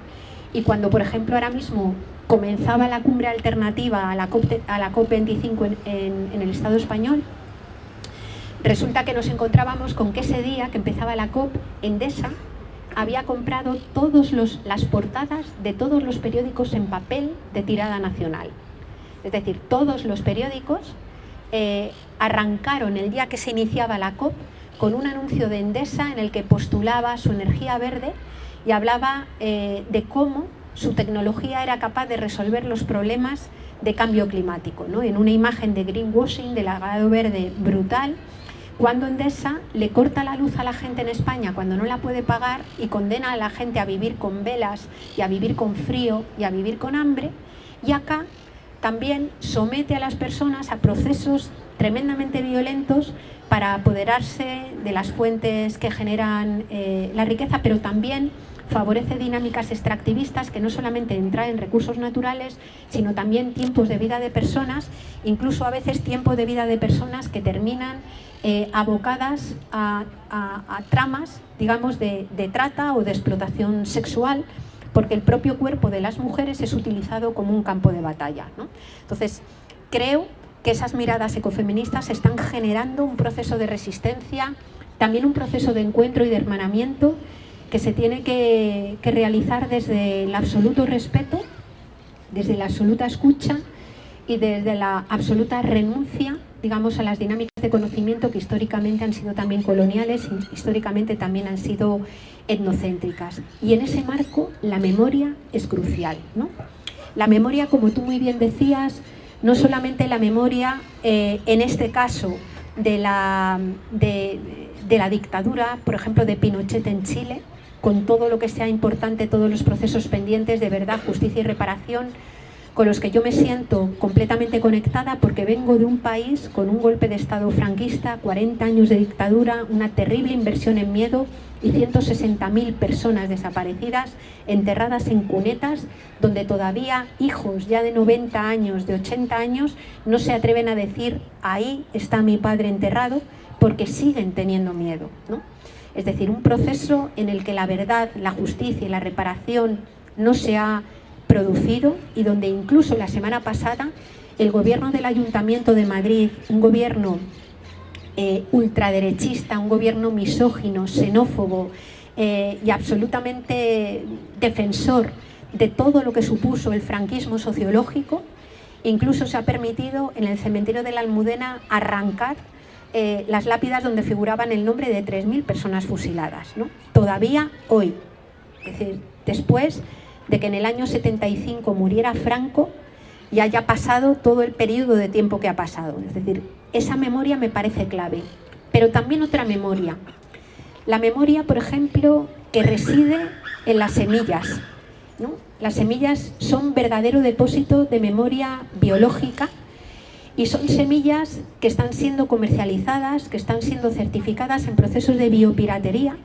Speaker 1: Y cuando, por ejemplo, ahora mismo comenzaba la cumbre alternativa a la COP25 en el Estado español, resulta que nos encontrábamos con que ese día que empezaba la COP, Endesa había comprado las portadas de todos los periódicos en papel de tirada nacional. Es decir, todos los periódicos arrancaron el día que se iniciaba la COP con un anuncio de Endesa en el que postulaba su energía verde y hablaba de cómo su tecnología era capaz de resolver los problemas de cambio climático, ¿no? En una imagen de greenwashing, de lavado verde brutal, cuando Endesa le corta la luz a la gente en España cuando no la puede pagar y condena a la gente a vivir con velas y a vivir con frío y a vivir con hambre, y acá también somete a las personas a procesos tremendamente violentos para apoderarse de las fuentes que generan la riqueza, pero también favorece dinámicas extractivistas que no solamente traen recursos naturales, sino también tiempos de vida de personas, incluso a veces tiempo de vida de personas que terminan abocadas a tramas, digamos, de trata o de explotación sexual, porque el propio cuerpo de las mujeres es utilizado como un campo de batalla, ¿no? Entonces, creo que esas miradas ecofeministas están generando un proceso de resistencia, también un proceso de encuentro y de hermanamiento que se tiene que realizar desde el absoluto respeto, desde la absoluta escucha y desde la absoluta renuncia, digamos, a las dinámicas de conocimiento que históricamente han sido también coloniales y históricamente también han sido etnocéntricas. Y en ese marco la memoria es crucial, ¿no? La memoria, como tú muy bien decías, no solamente la memoria, en este caso, de la dictadura, por ejemplo, de Pinochet en Chile, con todo lo que sea importante, todos los procesos pendientes de verdad, justicia y reparación, con los que yo me siento completamente conectada porque vengo de un país con un golpe de Estado franquista, 40 años de dictadura, una terrible inversión en miedo y 160.000 personas desaparecidas, enterradas en cunetas, donde todavía hijos ya de 90 años, de 80 años, no se atreven a decir, ahí está mi padre enterrado, porque siguen teniendo miedo, ¿no? Es decir, un proceso en el que la verdad, la justicia y la reparación no se ha producido y donde incluso la semana pasada el gobierno del Ayuntamiento de Madrid, un gobierno ultraderechista, un gobierno misógino, xenófobo y absolutamente defensor de todo lo que supuso el franquismo sociológico, incluso se ha permitido en el cementerio de la Almudena arrancar las lápidas donde figuraban el nombre de 3.000 personas fusiladas, ¿no? Todavía hoy, es decir, después de que en el año 75 muriera Franco y haya pasado todo el periodo de tiempo que ha pasado. Es decir, esa memoria me parece clave, pero también otra memoria. La memoria, por ejemplo, que reside en las semillas, ¿no? Las semillas son verdadero depósito de memoria biológica y son semillas que están siendo comercializadas, que están siendo certificadas en procesos de biopiratería,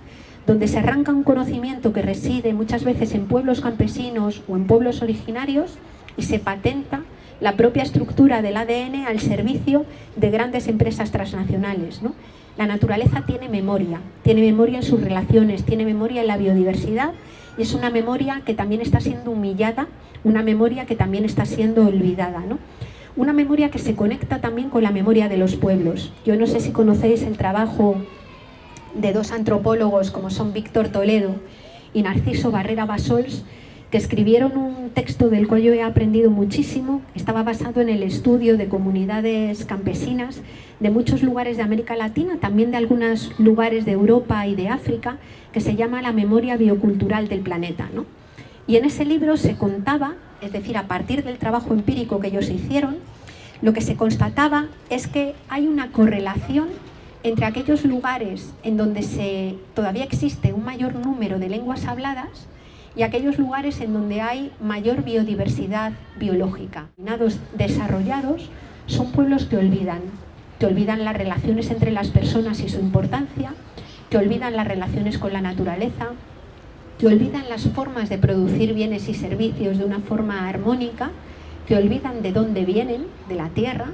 Speaker 1: donde se arranca un conocimiento que reside muchas veces en pueblos campesinos o en pueblos originarios y se patenta la propia estructura del ADN al servicio de grandes empresas transnacionales, ¿no? La naturaleza tiene memoria en sus relaciones, tiene memoria en la biodiversidad y es una memoria que también está siendo humillada, una memoria que también está siendo olvidada, ¿no? Una memoria que se conecta también con la memoria de los pueblos. Yo no sé si conocéis el trabajo de dos antropólogos como son Víctor Toledo y Narciso Barrera Bassols, que escribieron un texto del cual yo he aprendido muchísimo. Estaba basado en el estudio de comunidades campesinas de muchos lugares de América Latina, también de algunos lugares de Europa y de África, que se llama La memoria biocultural del planeta, ¿no? Y en ese libro se contaba, es decir, a partir del trabajo empírico que ellos hicieron, lo que se constataba es que hay una correlación entre aquellos lugares en donde todavía existe un mayor número de lenguas habladas y aquellos lugares en donde hay mayor biodiversidad biológica. Los desarrollados son pueblos que olvidan las relaciones entre las personas y su importancia, que olvidan las relaciones con la naturaleza, que olvidan las formas de producir bienes y servicios de una forma armónica, que olvidan de dónde vienen, de la tierra,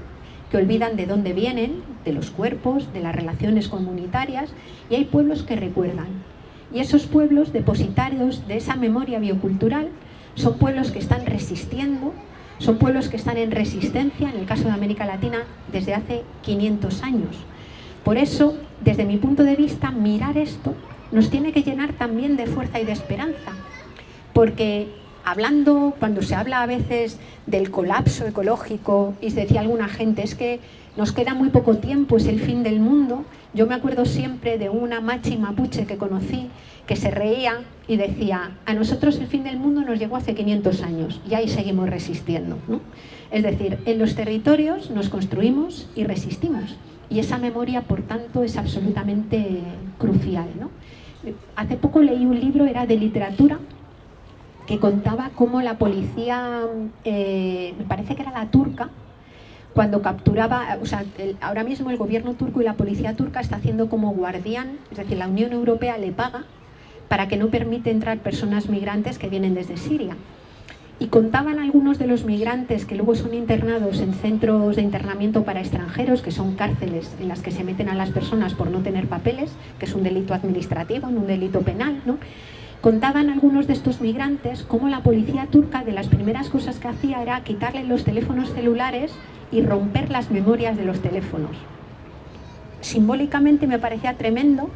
Speaker 1: que olvidan de dónde vienen, de los cuerpos, de las relaciones comunitarias, y hay pueblos que recuerdan. Y esos pueblos depositarios de esa memoria biocultural son pueblos que están resistiendo, son pueblos que están en resistencia, en el caso de América Latina, desde hace 500 años. Por eso, desde mi punto de vista, mirar esto nos tiene que llenar también de fuerza y de esperanza, porque cuando se habla a veces del colapso ecológico, y decía alguna gente, es que nos queda muy poco tiempo, es el fin del mundo. Yo me acuerdo siempre de una machi mapuche que conocí, que se reía y decía, a nosotros el fin del mundo nos llegó hace 500 años y ahí seguimos resistiendo, ¿no? Es decir, en los territorios nos construimos y resistimos, y esa memoria, por tanto, es absolutamente crucial, ¿no? Hace poco leí un libro, era de literatura, que contaba cómo la policía, me parece que era la turca, cuando capturaba, ahora mismo el gobierno turco y la policía turca está haciendo como guardián, es decir, la Unión Europea le paga para que no permite entrar personas migrantes que vienen desde Siria. Y contaban algunos de los migrantes que luego son internados en centros de internamiento para extranjeros, que son cárceles en las que se meten a las personas por no tener papeles, que es un delito administrativo, no un delito penal, ¿no? Contaban algunos de estos migrantes cómo la policía turca, de las primeras cosas que hacía era quitarle los teléfonos celulares y romper las memorias de los teléfonos. Simbólicamente me parecía tremendo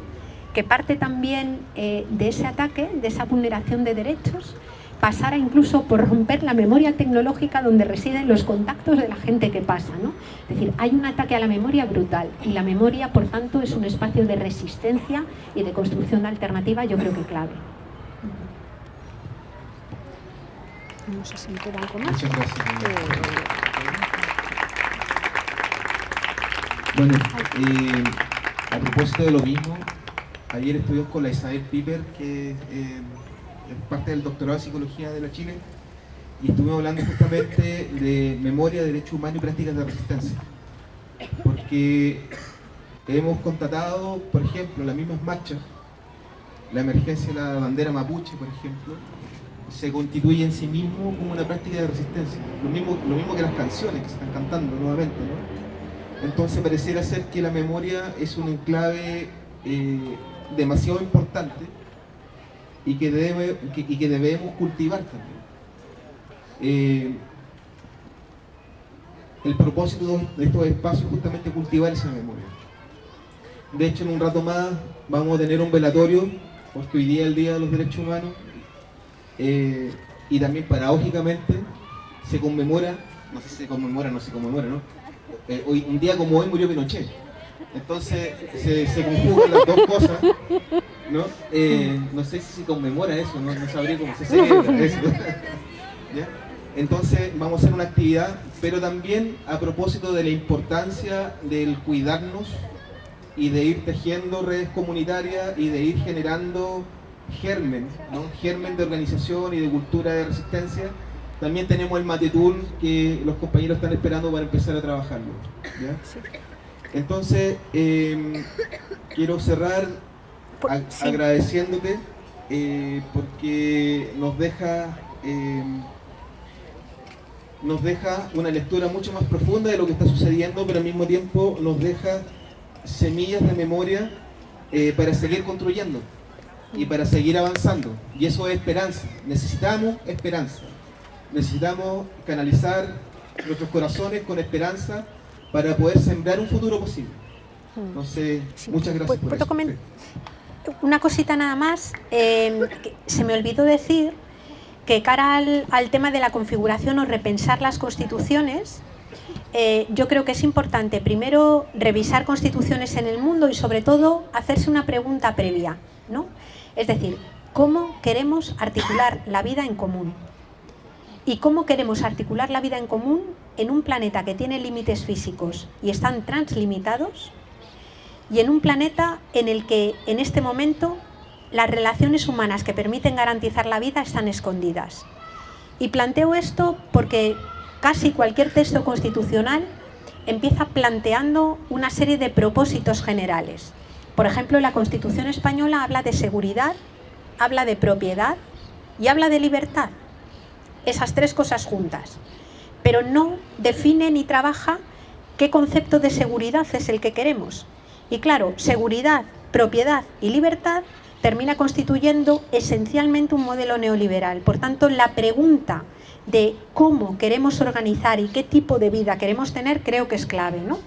Speaker 1: que parte también de ese ataque, de esa vulneración de derechos, pasara incluso por romper la memoria tecnológica donde residen los contactos de la gente que pasa, ¿no? Es decir, hay un ataque a la memoria brutal, y la memoria, por tanto, es un espacio de resistencia y de construcción de alternativa, yo creo que clave.
Speaker 2: No sé si me queda algo más.
Speaker 3: Muchas gracias. Bueno, a propósito de lo mismo, ayer estuvimos con la Isabel Piper, que es parte del doctorado de Psicología de la Chile, y estuvimos hablando justamente de memoria, derecho humano y prácticas de resistencia. Porque hemos constatado, por ejemplo, las mismas marchas, la emergencia de la bandera mapuche, por ejemplo, se constituye en sí mismo como una práctica de resistencia. Lo mismo que las canciones que se están cantando nuevamente, ¿no? Entonces pareciera ser que la memoria es un enclave demasiado importante y que debemos cultivar también. El propósito de estos espacios es justamente cultivar esa memoria. De hecho, en un rato más vamos a tener un velatorio, porque hoy día es el Día de los Derechos Humanos, y también paradójicamente se conmemora, no ¿no? Hoy, un día como hoy murió Pinochet. Entonces se conjugan las dos cosas, ¿no? No sé si se conmemora eso, no sabría cómo se celebra eso. ¿Ya? Entonces vamos a hacer una actividad, pero también a propósito de la importancia del cuidarnos y de ir tejiendo redes comunitarias y de ir generando germen, ¿no? Germen de organización y de cultura de resistencia. También tenemos el Matetul, que los compañeros están esperando para empezar a trabajarlo, ¿ya? Entonces, quiero cerrar agradeciéndote, porque nos deja una lectura mucho más profunda de lo que está sucediendo, pero al mismo tiempo nos deja semillas de memoria para seguir construyendo y para seguir avanzando. Y eso es esperanza. Necesitamos esperanza. Necesitamos canalizar nuestros corazones con esperanza para poder sembrar un futuro posible. Entonces, muchas gracias por eso.
Speaker 1: Una cosita nada más. Se me olvidó decir que cara al tema de la configuración o repensar las constituciones, yo creo que es importante primero revisar constituciones en el mundo y sobre todo hacerse una pregunta previa, ¿no? Es decir, ¿cómo queremos articular la vida en común? y cómo queremos articular la vida en común en un planeta que tiene límites físicos y están translimitados, y en un planeta en el que en este momento las relaciones humanas que permiten garantizar la vida están escondidas. Y planteo esto porque casi cualquier texto constitucional empieza planteando una serie de propósitos generales. Por ejemplo, la Constitución española habla de seguridad, habla de propiedad y habla de libertad. Esas tres cosas juntas. Pero no define ni trabaja qué concepto de seguridad es el que queremos. Y claro, seguridad, propiedad y libertad termina constituyendo esencialmente un modelo neoliberal. Por tanto, la pregunta de cómo queremos organizar y qué tipo de vida queremos tener creo que es clave, ¿no?